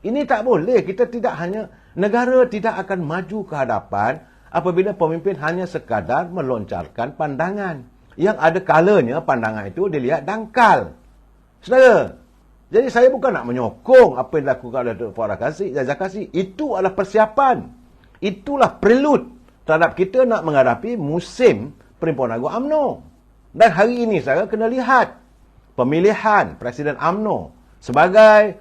Ini tak boleh. Kita tidak hanya, negara tidak akan maju ke hadapan apabila pemimpin hanya sekadar melontarkan pandangan. Yang ada kalanya pandangan itu dilihat dangkal. Saudara, jadi saya bukan nak menyokong apa yang dilakukan oleh Dr. Fuad Zakasi. Itu adalah persiapan. Itulah prelude terhadap kita nak menghadapi musim Perhimpunan Agung UMNO. Dan hari ini saya kena lihat pemilihan Presiden UMNO sebagai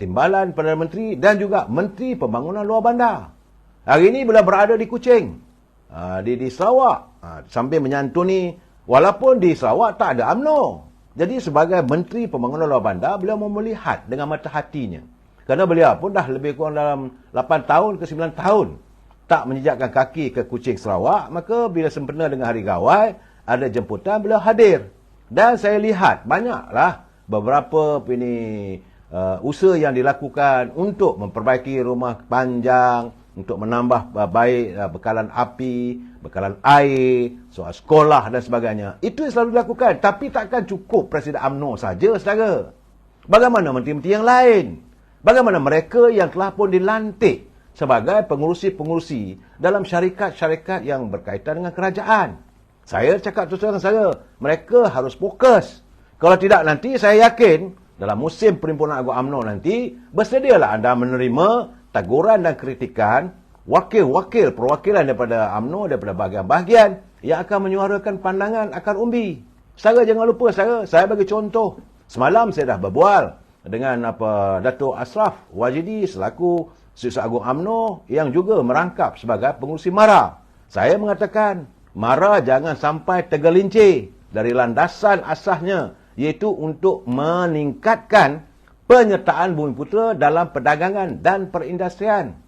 timbalan Perdana Menteri dan juga Menteri Pembangunan Luar Bandar. Hari ini beliau berada di Kuching, di Sarawak, sambil menyantuni, walaupun di Sarawak tak ada UMNO. Jadi sebagai Menteri Pembangunan Luar Bandar, beliau mau melihat dengan mata hatinya. Kerana beliau pun dah lebih kurang dalam 8 tahun ke 9 tahun tak menjejakkan kaki ke Kuching Sarawak, maka bila sempena dengan Hari Gawai, ada jemputan, beliau hadir. Dan saya lihat banyaklah beberapa usaha yang dilakukan untuk memperbaiki rumah panjang, untuk menambah baik bekalan api, bekalan air, soal sekolah dan sebagainya. Itu yang selalu dilakukan. Tapi takkan cukup Presiden UMNO saja, saudara. Bagaimana menteri-menteri yang lain? Bagaimana mereka yang telah pun dilantik sebagai pengurusi-pengurusi dalam syarikat-syarikat yang berkaitan dengan kerajaan? Saya cakap terus terang saya, mereka harus fokus. Kalau tidak nanti saya yakin dalam musim Perhimpunan Agung UMNO nanti, bersedialah anda menerima teguran dan kritikan wakil-wakil perwakilan daripada UMNO, daripada bahagian-bahagian yang akan menyuarakan pandangan akar umbi. Saudara jangan lupa, saya bagi contoh. Semalam saya dah berbual dengan Datuk Ashraf Wajidi selaku Setiausaha Agung UMNO yang juga merangkap sebagai pengurusi MARA. Saya mengatakan, MARA jangan sampai tergelincir dari landasan asasnya, iaitu untuk meningkatkan penyertaan Bumiputera dalam perdagangan dan perindustrian.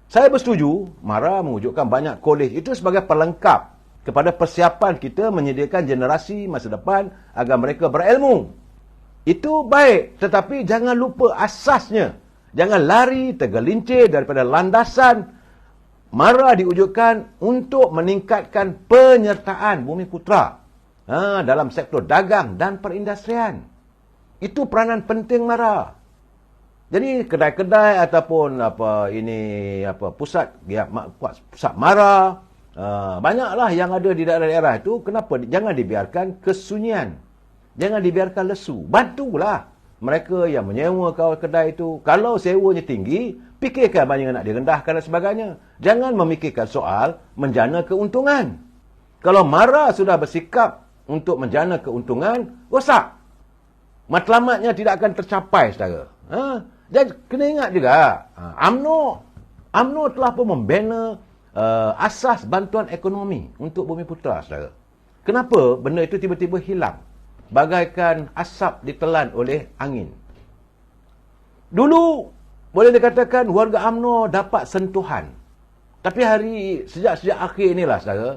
Saya bersetuju, MARA mewujudkan banyak kolej itu sebagai pelengkap kepada persiapan kita menyediakan generasi masa depan agar mereka berilmu. Itu baik, tetapi jangan lupa asasnya. Jangan lari tergelincir daripada landasan. MARA diwujudkan untuk meningkatkan penyertaan Bumiputera dalam sektor dagang dan perindustrian. Itu peranan penting MARA. Jadi kedai-kedai ataupun pusat MARA, banyaklah yang ada di daerah-daerah itu. Kenapa jangan dibiarkan kesunyian, jangan dibiarkan lesu. Bantulah mereka yang menyewa kedai itu. Kalau sewanya tinggi, fikirkan banyak nak direndahkan dan sebagainya. Jangan memikirkan soal menjana keuntungan. Kalau MARA sudah bersikap untuk menjana keuntungan, rosak. Matlamatnya tidak akan tercapai, saudara. Dan kena ingat juga, UMNO telah pun membina asas bantuan ekonomi untuk Bumiputera, saudara. Kenapa benda itu tiba-tiba hilang? Bagaikan asap ditelan oleh angin. Dulu, boleh dikatakan warga UMNO dapat sentuhan. Tapi sejak akhir inilah, saudara,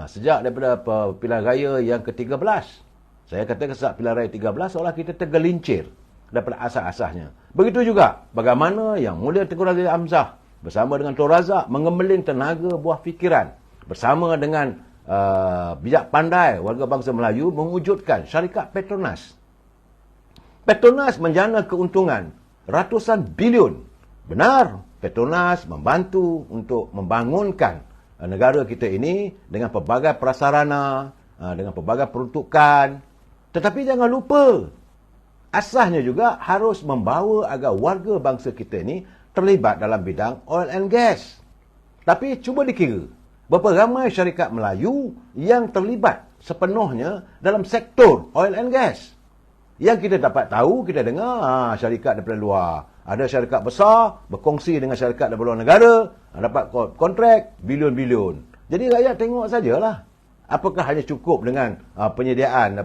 sejak daripada pilihan raya yang ke-13, saya kata sejak pilihan raya 13, seolah kita tergelincir daripada asas-asasnya. Begitu juga, bagaimana yang Mulia Tengku Razak Hamzah bersama dengan Tun Razak mengembeling tenaga buah fikiran, bersama dengan bijak pandai warga bangsa Melayu mewujudkan syarikat Petronas. Petronas menjana keuntungan ratusan bilion. Benar, Petronas membantu untuk membangunkan negara kita ini dengan pelbagai prasarana, dengan pelbagai peruntukan. Tetapi jangan lupa, asasnya juga harus membawa agar warga bangsa kita ini terlibat dalam bidang oil and gas. Tapi cuba dikira, berapa ramai syarikat Melayu yang terlibat sepenuhnya dalam sektor oil and gas. Yang kita dapat tahu, kita dengar syarikat daripada luar. Ada syarikat besar berkongsi dengan syarikat daripada luar negara, dapat kontrak bilion-bilion. Jadi rakyat tengok sajalah. Apakah hanya cukup dengan penyediaan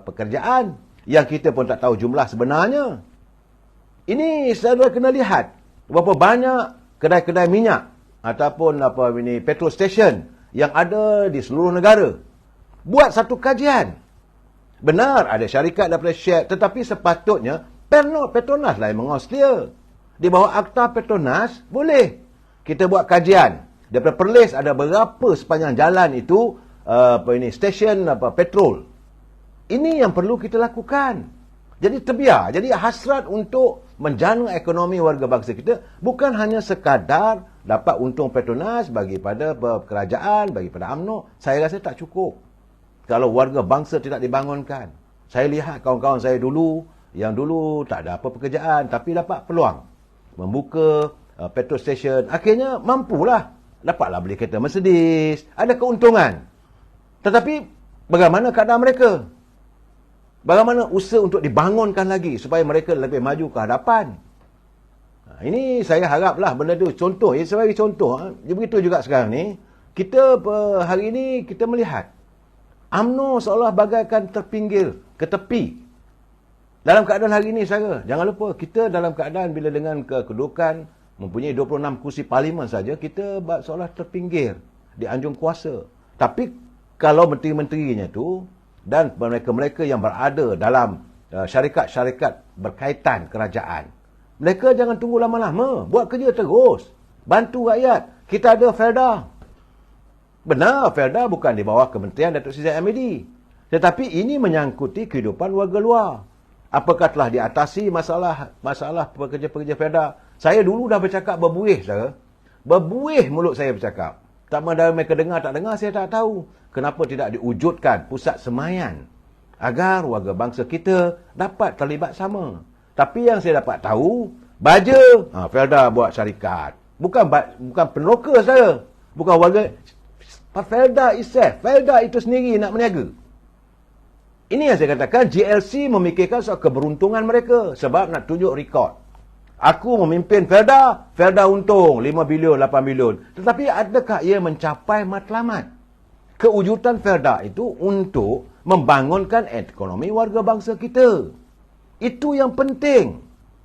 pekerjaan yang kita pun tak tahu jumlah sebenarnya. Ini saudara kena lihat berapa banyak kedai-kedai minyak ataupun petrol station yang ada di seluruh negara. Buat satu kajian. Benar, ada syarikat daripada Shell, tetapi sepatutnya Petronas lah yang mengurus dia. Di bawah Akta Petronas, boleh kita buat kajian. Daripada Perlis ada berapa sepanjang jalan itu stesen petrol. Ini yang perlu kita lakukan. Jadi terbiar. Jadi hasrat untuk menjana ekonomi warga bangsa kita bukan hanya sekadar dapat untung Petronas bagi pada kerajaan, bagi pada UMNO. Saya rasa tak cukup kalau warga bangsa tidak dibangunkan. Saya lihat kawan-kawan saya dulu, yang dulu tak ada apa pekerjaan, tapi dapat peluang membuka petrol station. Akhirnya mampulah. Dapatlah beli kereta Mercedes. Ada keuntungan. Tetapi bagaimana keadaan mereka? Bagaimana usaha untuk dibangunkan lagi supaya mereka lebih maju ke hadapan? Ini saya haraplah benda itu contoh. Sebagai contoh, begitu juga sekarang ni, kita hari ini kita melihat UMNO seolah bagaikan terpinggir ke tepi. Dalam keadaan hari ini, saudara, jangan lupa, kita dalam keadaan bila dengan kedudukan mempunyai 26 kursi parlimen saja, kita seolah terpinggir di anjung kuasa. Tapi kalau menteri-menterinya tu dan mereka-mereka yang berada dalam syarikat-syarikat berkaitan kerajaan, mereka jangan tunggu lama-lama, buat kerja terus, bantu rakyat. Kita ada Felda. Benar, Felda bukan di bawah Kementerian Datuk Seri Zahid Hamidi, tetapi ini menyangkuti kehidupan warga luar. Apakah telah diatasi masalah pekerja-pekerja Felda? Saya dulu dah bercakap berbuih, saudara. Berbuih mulut saya bercakap. Tak mahu mereka dengar, tak dengar, saya tak tahu. Kenapa tidak diwujudkan pusat semaian agar warga bangsa kita dapat terlibat sama. Tapi yang saya dapat tahu, baja, Felda buat syarikat. Bukan peneroka, saudara. Bukan warga. Felda itu sendiri nak meniaga. Ini yang saya katakan, GLC memikirkan soal keberuntungan mereka sebab nak tunjuk rekod. Aku memimpin Felda untung 5 bilion, 8 bilion. Tetapi adakah ia mencapai matlamat? Kewujudan Felda itu untuk membangunkan ekonomi warga bangsa kita. Itu yang penting.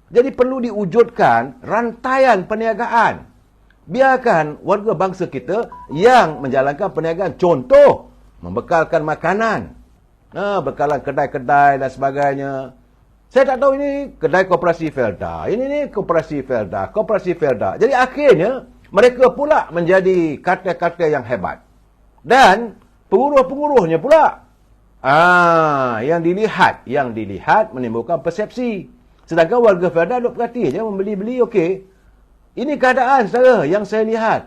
Jadi perlu diwujudkan rantaian perniagaan. Biarkan warga bangsa kita yang menjalankan perniagaan. Contoh, membekalkan makanan. Bekalan kedai-kedai dan sebagainya. Saya tak tahu ini kedai koperasi Felda. Ini koperasi Felda. Jadi akhirnya, mereka pula menjadi kartel-kartel yang hebat. Dan penguruh-penguruhnya pula. Yang dilihat menimbulkan persepsi. Sedangkan warga Felda duk perhati je, membeli-beli, okey. Ini keadaan, saudara, yang saya lihat.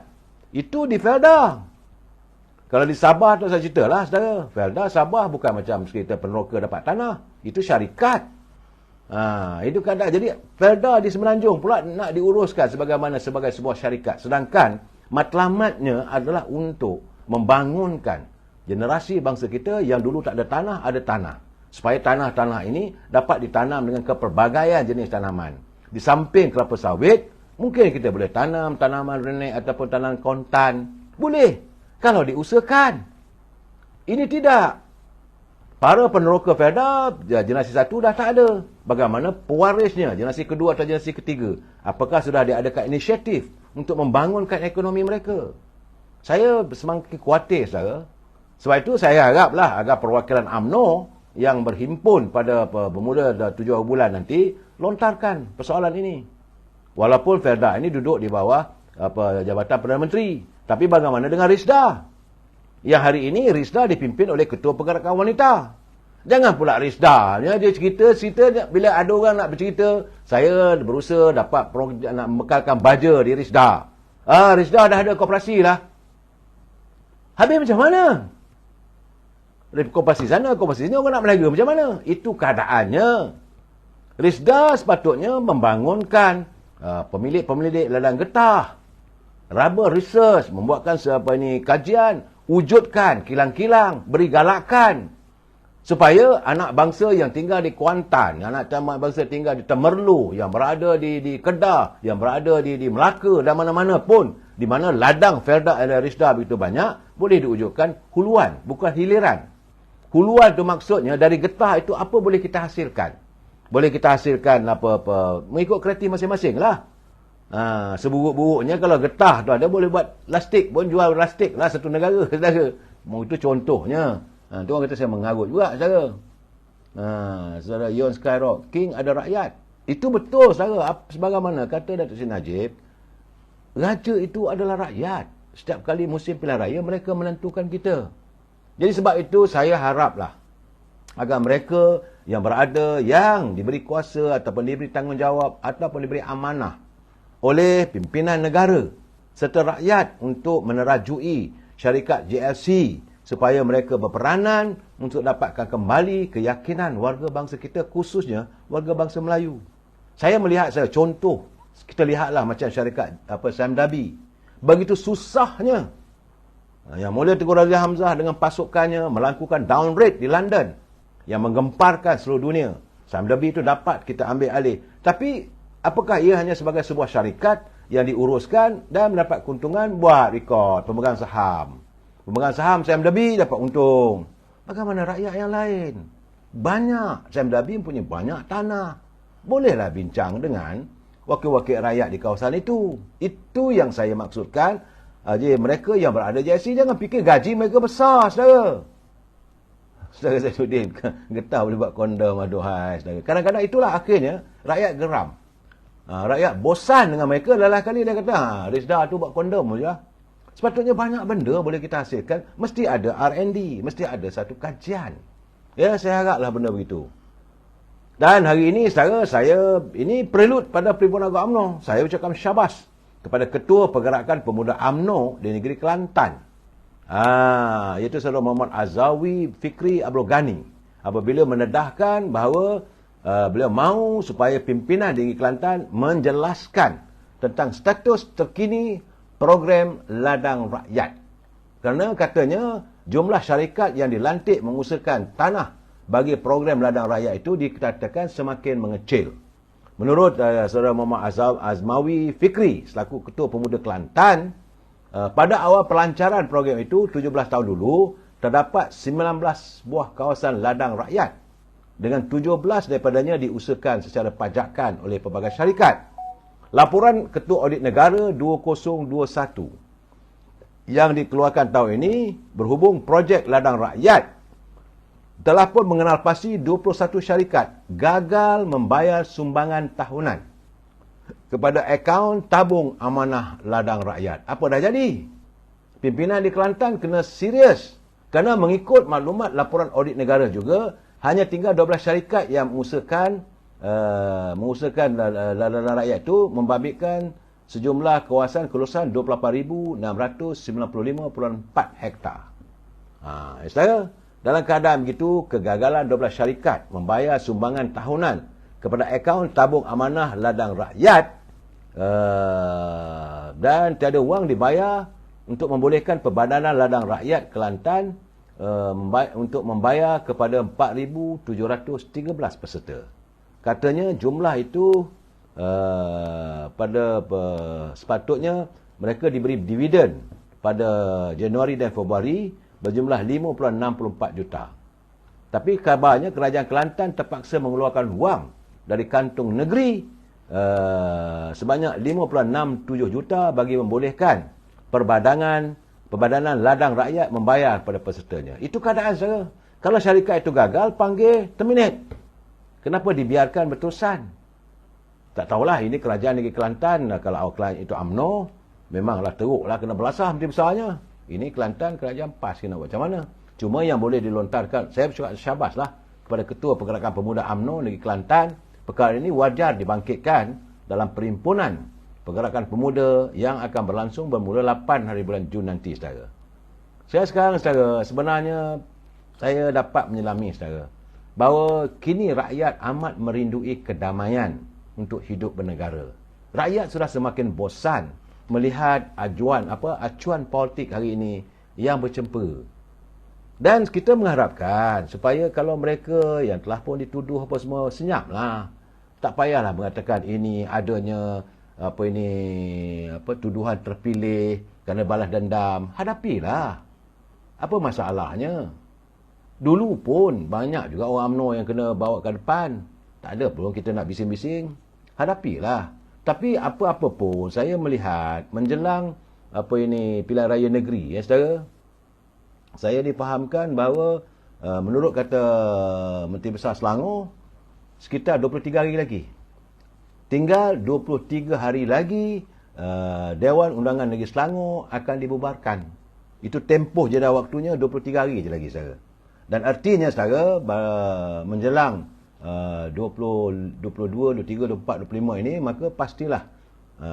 Itu di Felda. Kalau di Sabah tu saya cerita lah, saudara. Felda, Sabah bukan macam kita peneroka dapat tanah. Itu syarikat. Itu keadaan. Jadi, Felda di Semenanjung pula nak diuruskan sebagai sebuah syarikat. Sedangkan, matlamatnya adalah untuk membangunkan generasi bangsa kita yang dulu tak ada tanah. Supaya tanah-tanah ini dapat ditanam dengan kepelbagaian jenis tanaman. Di samping kelapa sawit, mungkin kita boleh tanam tanaman renek ataupun tanaman kontan. Boleh. Kalau diusahakan. Ini tidak. Para peneroka Felda, generasi 1 dah tak ada. Bagaimana pewarisnya, generasi kedua atau generasi ketiga? Apakah sudah diadakan inisiatif untuk membangunkan ekonomi mereka? Saya semakin khawatir, saudara. Sebab itu saya haraplah agar perwakilan UMNO yang berhimpun pada bermula 7 bulan nanti lontarkan persoalan ini. Walaupun Felda ini duduk di bawah Jabatan Perdana Menteri. Tapi bagaimana dengan RISDA? Yang hari ini RISDA dipimpin oleh Ketua Pergerakan Wanita. Jangan pula RISDA. Dia cerita bila ada orang nak bercerita, saya berusaha dapat nak membekalkan baja di RISDA. RISDA dah ada koperasi lah. Habis macam mana? Koperasi sana, koperasi sini, orang nak meniaga macam mana? Itu keadaannya. RISDA sepatutnya membangunkan pemilik-pemilik ladang getah, rubber research, membuatkan kajian, wujudkan kilang-kilang, beri galakan supaya anak bangsa yang tinggal di Kuantan, anak bangsa tinggal di Temerloh, yang berada di Kedah, yang berada di Melaka dan mana-mana pun, di mana ladang Felda dan RISDA begitu banyak, boleh diwujudkan huluan, bukan hiliran. Huluan itu maksudnya dari getah itu apa boleh kita hasilkan? Boleh kita hasilkan mengikut kreatif masing-masing lah. Seburuk-buruknya kalau getah tu ada, boleh buat plastik pun, jual plastik lah satu negara, saudara. Itu contohnya. Tu orang kata saya mengarut juga, saudara. Saudara Yon Skyrock, King ada rakyat. Itu betul, saudara. Sebagaimana kata Datuk Seri Najib, raja itu adalah rakyat. Setiap kali musim pilihan raya, mereka menentukan kita. Jadi sebab itu saya haraplah agar mereka yang berada, yang diberi kuasa ataupun diberi tanggungjawab ataupun diberi amanah oleh pimpinan negara serta rakyat untuk menerajui syarikat JLC supaya mereka berperanan untuk dapatkan kembali keyakinan warga bangsa kita, khususnya warga bangsa Melayu. Saya melihat contoh, kita lihatlah macam syarikat Sam Dabi. Begitu susahnya. Yang mulia Tengku Razak Hamzah dengan pasukannya melakukan down raid di London yang menggemparkan seluruh dunia. Sam Dabi itu dapat kita ambil alih. Tapi apakah ia hanya sebagai sebuah syarikat yang diuruskan dan mendapat keuntungan buat rekod pemegang saham? Pemegang saham Sam Dabi dapat untung. Bagaimana rakyat yang lain? Banyak. Sam Dabi punya banyak tanah. Bolehlah bincang dengan wakil-wakil rakyat di kawasan itu. Itu yang saya maksudkan. Jadi mereka yang berada di JLC jangan fikir gaji mereka besar, saudara. Saudara Zainuddin, getah boleh buat kondom, aduhai, saudara. Kadang-kadang itulah akhirnya rakyat geram. Rakyat bosan dengan mereka, lalah kali dia kata, RISDA tu buat kondom saja. Sepatutnya banyak benda boleh kita hasilkan. Mesti ada R&D, mesti ada satu kajian. Ya, saya haraplah benda begitu. Dan hari ini, saudara, ini prelude pada Perhimpunan Agong UMNO. Saya ucapkan syabas kepada Ketua Pergerakan Pemuda UMNO di negeri Kelantan. Iaitu Saudara Muhammad Azawi Fikri Abdul Ghani. Apabila mendedahkan bahawa beliau mahu supaya pimpinan di negeri Kelantan menjelaskan tentang status terkini program ladang rakyat. Kerana katanya jumlah syarikat yang dilantik mengusahakan tanah bagi program ladang rakyat itu dikatakan semakin mengecil. Menurut Saudara Muhammad Azmawi Fikri selaku Ketua Pemuda Kelantan, pada awal pelancaran program itu 17 tahun dulu terdapat 19 buah kawasan ladang rakyat dengan 17 daripadanya diusahakan secara pajakan oleh pelbagai syarikat. Laporan Ketua Audit Negara 2021 yang dikeluarkan tahun ini berhubung projek ladang rakyat telah pun mengenal pasti 21 syarikat gagal membayar sumbangan tahunan kepada akaun tabung amanah ladang rakyat. Apa dah jadi? Pimpinan di Kelantan kena serius kerana mengikut maklumat laporan audit negara juga, hanya tinggal 12 syarikat yang mengusahakan ladang rakyat itu membabitkan sejumlah kawasan kelulusan 28,695.4 hektar. Saudara, dalam keadaan begitu, kegagalan 12 syarikat membayar sumbangan tahunan kepada akaun tabung amanah ladang rakyat dan tiada wang dibayar untuk membolehkan Perbadanan Ladang Rakyat Kelantan untuk membayar kepada 4,713 peserta. Katanya jumlah itu sepatutnya mereka diberi dividen pada Januari dan Februari berjumlah 5.64 juta. Tapi kabarnya kerajaan Kelantan terpaksa mengeluarkan wang dari kantung negeri sebanyak 5.67 juta bagi membolehkan Perbadanan Ladang Rakyat membayar pada pesertanya. Itu keadaan saudara. Kalau syarikat itu gagal, panggil, terminate. Kenapa dibiarkan berterusan? Tak tahulah, ini kerajaan negeri Kelantan. Kalau klien itu UMNO, memanglah teruklah kena belasah menteri besarnya. Ini Kelantan, kerajaan PAS, kena buat macam mana? Cuma yang boleh dilontarkan, saya bercakap syabaslah kepada Ketua Pergerakan Pemuda UMNO negeri Kelantan, perkara ini wajar dibangkitkan dalam perhimpunan Pergerakan Pemuda yang akan berlangsung bermula 8 hari bulan Jun nanti, saudara. Saya sekarang, saudara, sebenarnya saya dapat menyelami, saudara, bahawa kini rakyat amat merindui kedamaian untuk hidup bernegara. Rakyat sudah semakin bosan melihat acuan politik hari ini yang bercempur. Dan kita mengharapkan supaya kalau mereka yang telah pun dituduh apa semua, senyaplah. Tak payahlah mengatakan ini adanya tuduhan terpilih kerana balas dendam. Hadapilah. Apa masalahnya? Dulu pun banyak juga orang UMNO yang kena bawa ke depan. Tak ada pun kita nak bising-bising. Hadapilah. Tapi apa-apa pun saya melihat menjelang pilihan raya negeri, ya saudara. Saya difahamkan bahawa menurut kata Menteri Besar Selangor, sekitar 23 hari lagi. Tinggal 23 hari lagi Dewan Undangan Negeri Selangor akan dibubarkan. Itu tempoh jeda waktunya 23 hari je lagi, saudara. Dan artinya, saudara, menjelang 22, 23, 24, 25 ini, maka pastilah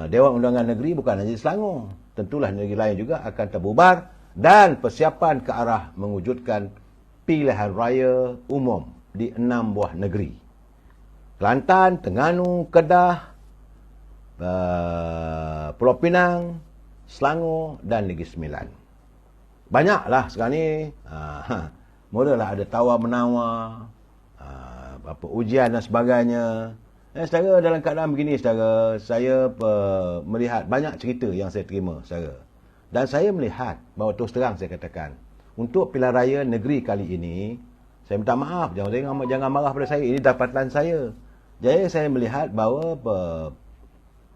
Dewan Undangan Negeri bukan hanya di Selangor. Tentulah negeri lain juga akan terbubar dan persiapan ke arah mewujudkan pilihan raya umum di 6 buah negeri. Kelantan, Terengganu, Kedah, Pulau Pinang, Selangor dan Negeri Sembilan. Banyaklah sekarang ni. Mulalah ada tawar-menawar, ujian dan sebagainya. Saudara, dalam keadaan begini, saudara, saya melihat banyak cerita yang saya terima, saudara. Dan saya melihat bahawa terus terang saya katakan, untuk pilihan raya negeri kali ini, saya minta maaf, jangan marah pada saya, ini dapatan saya. Jadi saya melihat bahawa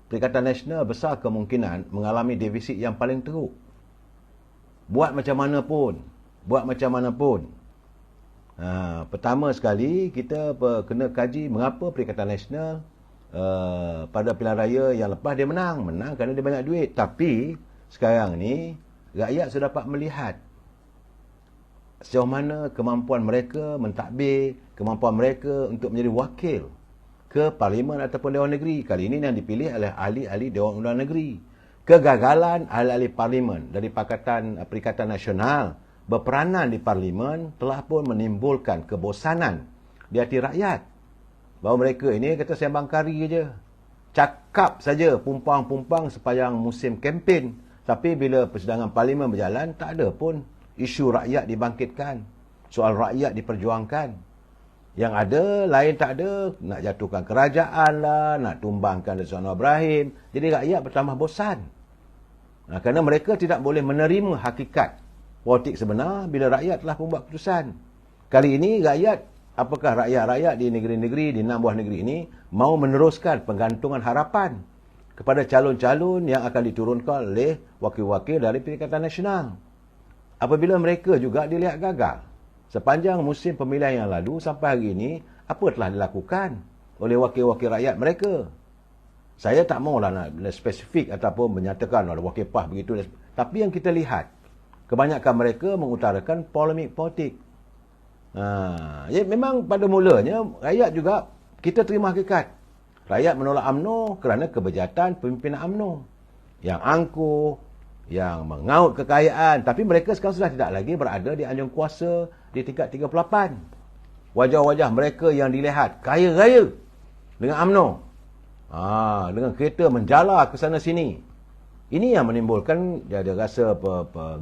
Perikatan Nasional besar kemungkinan mengalami defisit yang paling teruk. Buat macam mana pun. Pertama sekali, kita kena kaji mengapa Perikatan Nasional pada pilihan raya yang lepas dia menang kerana dia banyak duit. Tapi sekarang ni rakyat sudah dapat melihat sejauh mana kemampuan mereka mentadbir, kemampuan mereka untuk menjadi wakil ke Parlimen ataupun Dewan Negeri. Kali ini yang dipilih oleh ahli-ahli Dewan Undangan Negeri. Kegagalan ahli-ahli Parlimen dari Pakatan Perikatan Nasional berperanan di Parlimen telah pun menimbulkan kebosanan di hati rakyat. Bahawa mereka ini kata sembang kari je. Cakap saja pumpang-pumpang sepanjang musim kempen. Tapi bila persidangan Parlimen berjalan, tak ada pun isu rakyat dibangkitkan. Soal rakyat diperjuangkan. Yang ada, lain tak ada, nak jatuhkan kerajaan lah, nak tumbangkan Datuk Anwar Ibrahim. Jadi rakyat bertambah bosan. Kerana mereka tidak boleh menerima hakikat politik sebenar bila rakyat telah membuat keputusan. Kali ini rakyat, apakah rakyat-rakyat di negeri-negeri, di 6 buah negeri ini, mau meneruskan penggantungan harapan kepada calon-calon yang akan diturunkan oleh wakil-wakil dari Perikatan Nasional. Apabila mereka juga dilihat gagal. Sepanjang musim pemilihan yang lalu sampai hari ini, apa telah dilakukan oleh wakil-wakil rakyat mereka? Saya tak maulah nak spesifik ataupun menyatakan ada wakil PAS begitu. Tapi yang kita lihat, kebanyakan mereka mengutarakan polemik politik. Ya, memang pada mulanya, rakyat juga, kita terima hakikat. Rakyat menolak UMNO kerana kebejatan pemimpinan UMNO. Yang angkuh, yang mengaut kekayaan. Tapi mereka sekarang sudah tidak lagi berada di anjung kuasa di tingkat 38. Wajah-wajah mereka yang dilihat kaya raya dengan UMNO. Dengan kereta menjala ke sana sini. Ini yang menimbulkan ada rasa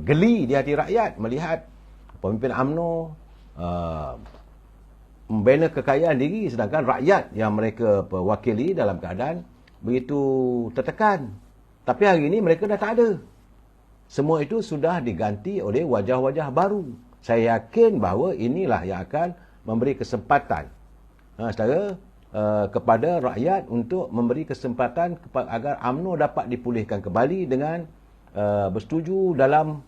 geli di hati rakyat melihat pemimpin UMNO membina kekayaan diri sedangkan rakyat yang mereka wakili dalam keadaan begitu tertekan. Tapi hari ini mereka dah tak ada. semua itu sudah diganti oleh wajah-wajah baru. Saya yakin bahawa inilah yang akan memberi kesempatan kepada rakyat untuk memberi kesempatan agar UMNO dapat dipulihkan kembali dengan bersetuju dalam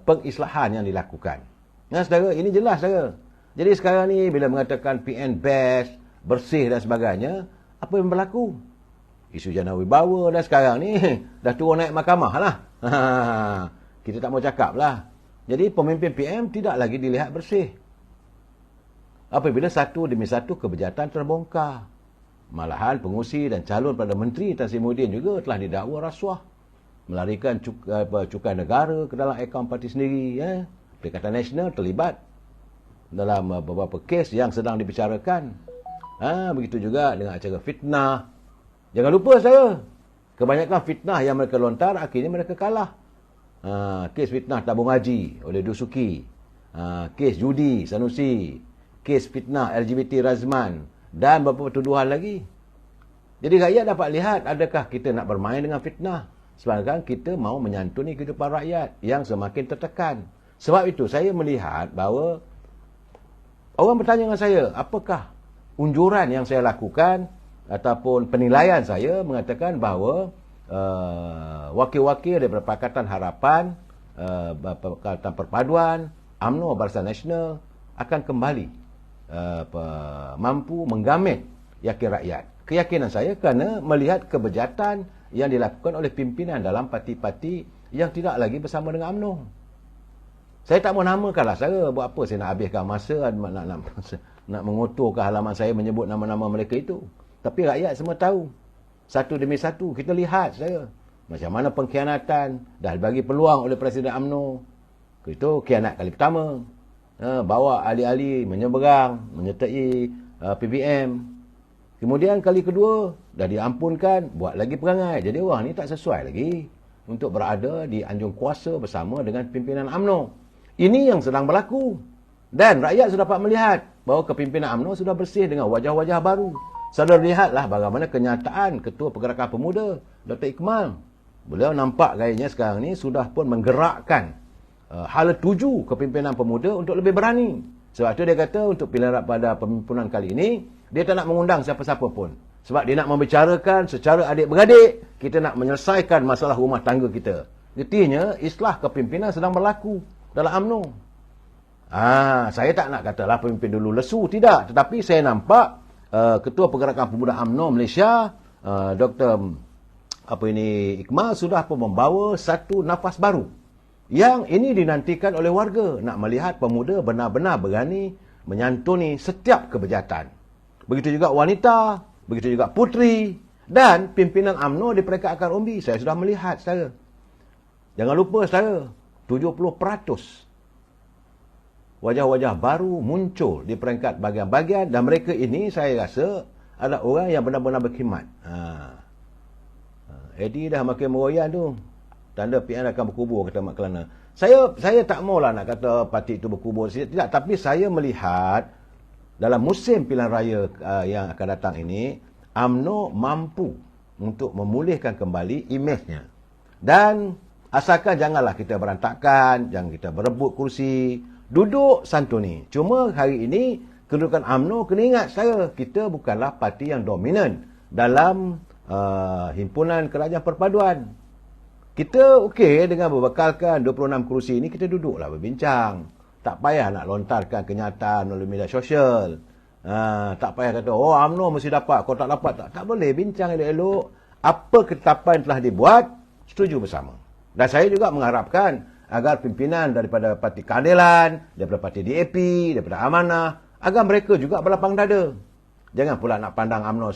pengislahan yang dilakukan. Saudara, ini jelas, saudara. Jadi sekarang ni bila mengatakan PN best, bersih dan sebagainya, apa yang berlaku? Isu jana wibawa dan sekarang ni dah turun naik mahkamah lah. Kita tak mau cakap lah. Jadi pemimpin PM tidak lagi dilihat bersih. Apabila satu demi satu kebejatan terbongkar. Malahan pengurusi dan calon Perdana Menteri Tan Sri Muhyiddin juga telah didakwa rasuah. Melarikan cukai negara ke dalam akaun parti sendiri. Perikatan Nasional terlibat dalam beberapa kes yang sedang dibicarakan. Begitu juga dengan acara fitnah. Jangan lupa saya, kebanyakan fitnah yang mereka lontar akhirnya mereka kalah. Kes fitnah tabung haji oleh Dusuki, kes judi Sanusi, kes fitnah LGBT Razman dan beberapa tuduhan lagi. Jadi rakyat dapat lihat adakah kita nak bermain dengan fitnah sebenarnya kita mahu menyantuni kehidupan rakyat yang semakin tertekan. Sebab itu saya melihat bahawa orang bertanya dengan saya, apakah unjuran yang saya lakukan ataupun penilaian saya mengatakan bahawa wakil-wakil daripada Pakatan Harapan, Pakatan Perpaduan, UMNO Barisan Nasional akan kembali mampu menggamit yakin rakyat. Keyakinan saya kerana melihat kebejatan yang dilakukan oleh pimpinan dalam parti-parti yang tidak lagi bersama dengan UMNO. Saya tak mau namakanlah saya, buat apa saya nak habiskan masa nak mengotorkan halaman saya menyebut nama-nama mereka itu. Tapi rakyat semua tahu. Satu demi satu kita lihat saya macam mana pengkhianatan dah dibagi peluang oleh Presiden UMNO. Itu khianat kali pertama. Bawa ahli-ahli menyeberang, menyertai PBM. Kemudian kali kedua dah diampunkan, buat lagi perangai. Jadi orang ni tak sesuai lagi untuk berada di anjung kuasa bersama dengan pimpinan UMNO. Ini yang sedang berlaku. Dan rakyat sudah dapat melihat bahawa kepimpinan UMNO sudah bersih dengan wajah-wajah baru. Saudara lihatlah bagaimana kenyataan Ketua Pergerakan Pemuda, Dr. Ikmal. Beliau nampak gayanya sekarang ni sudah pun menggerakkan hala tuju kepimpinan pemuda untuk lebih berani. Sebab itu dia kata untuk pilihan pada pemimpinan kali ini, dia tak nak mengundang siapa-siapa pun. Sebab dia nak membicarakan secara adik-beradik, kita nak menyelesaikan masalah rumah tangga kita. Artinya, islah kepimpinan sedang berlaku dalam UMNO. Saya tak nak katalah pemimpin dulu lesu, tidak. Tetapi saya nampak Ketua Pergerakan Pemuda UMNO Malaysia, Dr. Ikmal sudah pun membawa satu nafas baru. Yang ini dinantikan oleh warga, nak melihat pemuda benar-benar berani menyantuni setiap kebejatan. Begitu juga wanita, begitu juga puteri dan pimpinan UMNO di Perikatan Umbi. Saya sudah melihat saya. Jangan lupa saya, 70% wajah-wajah baru muncul di peringkat bahagian-bahagian dan mereka ini saya rasa adalah orang yang benar-benar berkhidmat. Eddie dah makin meroyan tu. Tanda PN akan berkubur, kata Mak Kelana. Saya tak maulah nak kata parti itu berkubur. Tidak, tapi saya melihat dalam musim pilihan raya yang akan datang ini, UMNO mampu untuk memulihkan kembali imejnya. Dan asalkan janganlah kita berantakan, jangan kita berebut kursi, duduk santuni. Cuma hari ini, kedudukan UMNO kena ingat saya, kita bukanlah parti yang dominan dalam himpunan kerajaan perpaduan. Kita okey dengan berbekalkan 26 kerusi ini, kita duduklah berbincang. Tak payah nak lontarkan kenyataan melalui media sosial. Tak payah kata, oh UMNO mesti dapat, kau tak dapat. Tak boleh bincang elok-elok. Apa ketetapan telah dibuat, setuju bersama. Dan saya juga mengharapkan agar pimpinan daripada Parti Keadilan, daripada Parti DAP, daripada Amanah, agar mereka juga berlapang dada. Jangan pula nak pandang UMNO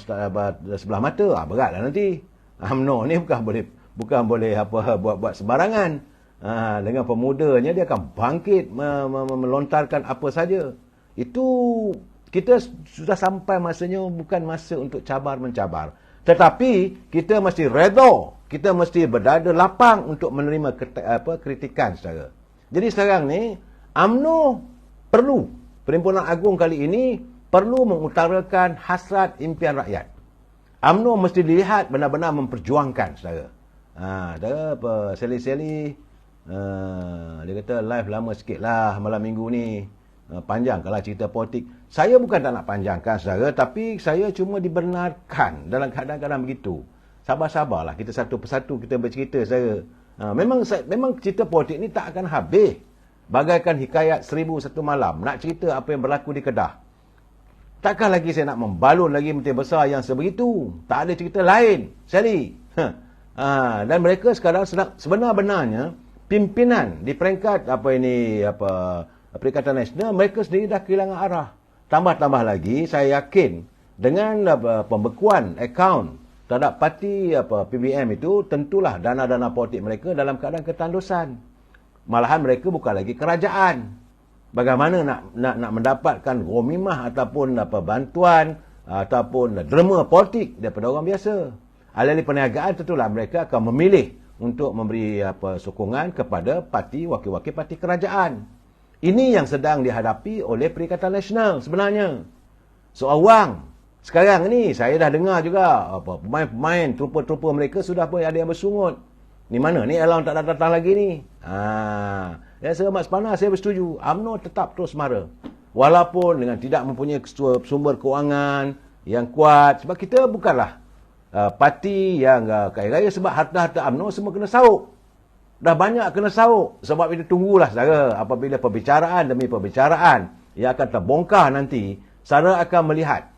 sebelah mata. Beratlah nanti. UMNO ni bukan boleh buat sembarangan. Dengan pemudanya dia akan bangkit melontarkan apa saja. Itu kita sudah sampai masanya, bukan masa untuk cabar-mencabar. Tetapi kita mesti redha, kita mesti berdada lapang untuk menerima kritikan saudara. Jadi sekarang ni UMNO perlu, Perhimpunan Agung kali ini perlu mengutarakan hasrat impian rakyat. UMNO mesti dilihat benar-benar memperjuangkan saudara. Seli-seli Dia kata live lama sikit lah malam minggu ni. Panjang kalau cerita politik. Saya bukan tak nak panjangkan saudara, tapi saya cuma dibenarkan dalam keadaan-keadaan begitu. Sabar-sabarlah, kita satu persatu kita bercerita saudara. Memang cerita politik ni tak akan habis. Bagaikan hikayat 1001 malam. Nak cerita apa yang berlaku di Kedah. Takkan lagi saya nak membalun lagi menteri besar yang sebegitu. Tak ada cerita lain. Sekali. Dan mereka sekarang sebenar-benarnya pimpinan di peringkat Perikatan Nasional, mereka sendiri dah kehilangan arah. Tambah-tambah lagi, saya yakin dengan pembekuan akaun terhadap parti PBM itu, tentulah dana-dana politik mereka dalam keadaan ketandusan. Malahan mereka bukan lagi kerajaan. Bagaimana nak mendapatkan gomimah ataupun bantuan ataupun derma politik daripada orang biasa. Alih-alih perniagaan, tentulah mereka akan memilih untuk memberi sokongan kepada parti, wakil-wakil parti kerajaan. Ini yang sedang dihadapi oleh Perikatan Nasional sebenarnya. Soal wang. Sekarang ni saya dah dengar juga pemain-pemain, trupa-trupa mereka sudah pun ada yang bersungut. Ni mana ni Elon tak datang lagi ni. Ya, saya Mat Sepana, saya bersetuju. UMNO tetap terus mara. Walaupun dengan tidak mempunyai sumber kewangan yang kuat. Sebab kita bukanlah parti yang kaya raya, sebab harta-harta UMNO semua kena sauk. Dah banyak kena sauk. Sebab itu tunggulah saudara, apabila perbicaraan demi perbicaraan yang akan terbongkar nanti, saudara akan melihat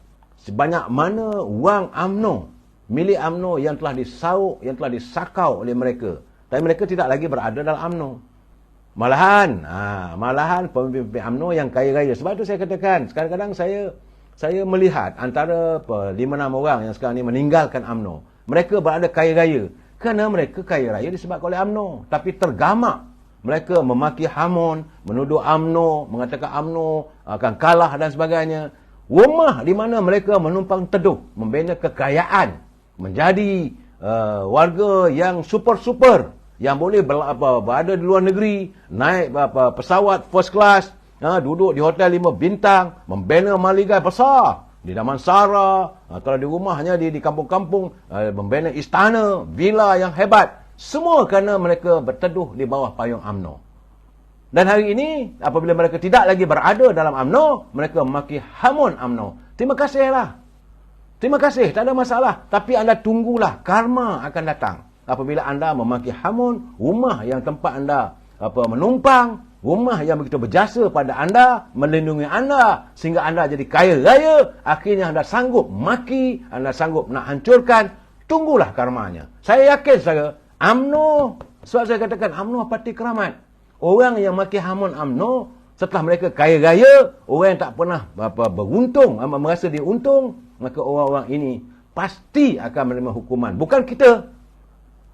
sebanyak mana wang UMNO, milik UMNO yang telah disauk, yang telah disakau oleh mereka. Tapi mereka tidak lagi berada dalam UMNO. Malahan pemimpin UMNO yang kaya raya. Sebab itu saya katakan, kadang-kadang saya melihat antara 5-6 orang yang sekarang ni meninggalkan UMNO. Mereka berada kaya raya. Kerana mereka kaya raya disebabkan oleh UMNO. Tapi tergamak. Mereka memaki Hamon, menuduh UMNO, mengatakan UMNO akan kalah dan sebagainya. Rumah di mana mereka menumpang teduh, membina kekayaan, menjadi warga yang super-super, yang boleh berada di luar negeri, naik pesawat first class, duduk di hotel 5 bintang, membina maligai besar di Damansara, kalau di rumahnya di kampung-kampung, membina istana, villa yang hebat. Semua kerana mereka berteduh di bawah payung UMNO. Dan hari ini, apabila mereka tidak lagi berada dalam UMNO, mereka memaki Hamon UMNO. Terima kasihlah. Terima kasih, tak ada masalah. Tapi anda tunggulah, karma akan datang. Apabila anda memaki Hamon, rumah yang tempat anda menumpang, rumah yang begitu berjasa pada anda, melindungi anda, sehingga anda jadi kaya raya, akhirnya anda sanggup maki, anda sanggup nak hancurkan, tunggulah karmanya. Saya yakin saudara, UMNO, sebab saya katakan UMNO parti keramat. Orang yang maki Hamon UMNO, setelah mereka kaya raya, orang yang tak pernah beruntung, merasa dia untung, maka orang-orang ini pasti akan menerima hukuman. Bukan kita.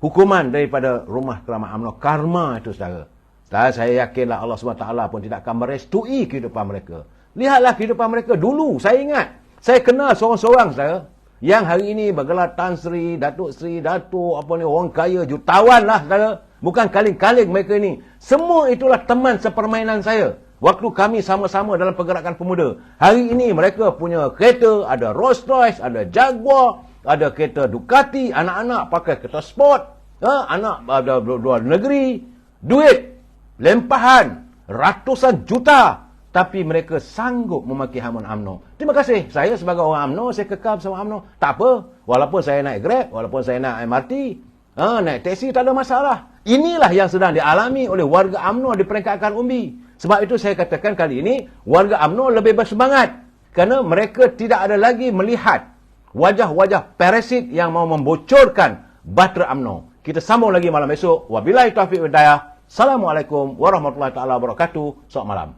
Hukuman daripada rumah keramat UMNO. Karma itu saudara. Dan saya yakinlah Allah SWT pun tidak akan merestui kehidupan mereka. Lihatlah kehidupan mereka dulu. Saya ingat. Saya kenal seorang-seorang saudara. Yang hari ini bergelar Tan Sri, Datuk Sri, Datuk, orang kaya, jutawan lah saudara. Bukan kaling-kaling mereka ini. Semua itulah teman sepermainan saya. Waktu kami sama-sama dalam pergerakan pemuda. Hari ini mereka punya kereta, ada Rolls Royce, ada Jaguar, ada kereta Ducati, anak-anak pakai kereta sport, anak ada luar negeri, duit lempahan ratusan juta, tapi mereka sanggup memaki Hamon UMNO. Terima kasih. Saya sebagai orang UMNO, saya kekal bersama UMNO. Tak apa, walaupun saya naik Grab, walaupun saya naik MRT, naik teksi, tak ada masalah. Inilah yang sedang dialami oleh warga UMNO di peringkat akar umbi. Sebab itu saya katakan kali ini, warga UMNO lebih bersemangat. Kerana mereka tidak ada lagi melihat wajah-wajah parasit yang mau membocorkan bahtera UMNO. Kita sambung lagi malam esok. Wabillahi taufiq wal hidayah. Assalamualaikum warahmatullahi taala wabarakatuh. Selamat malam.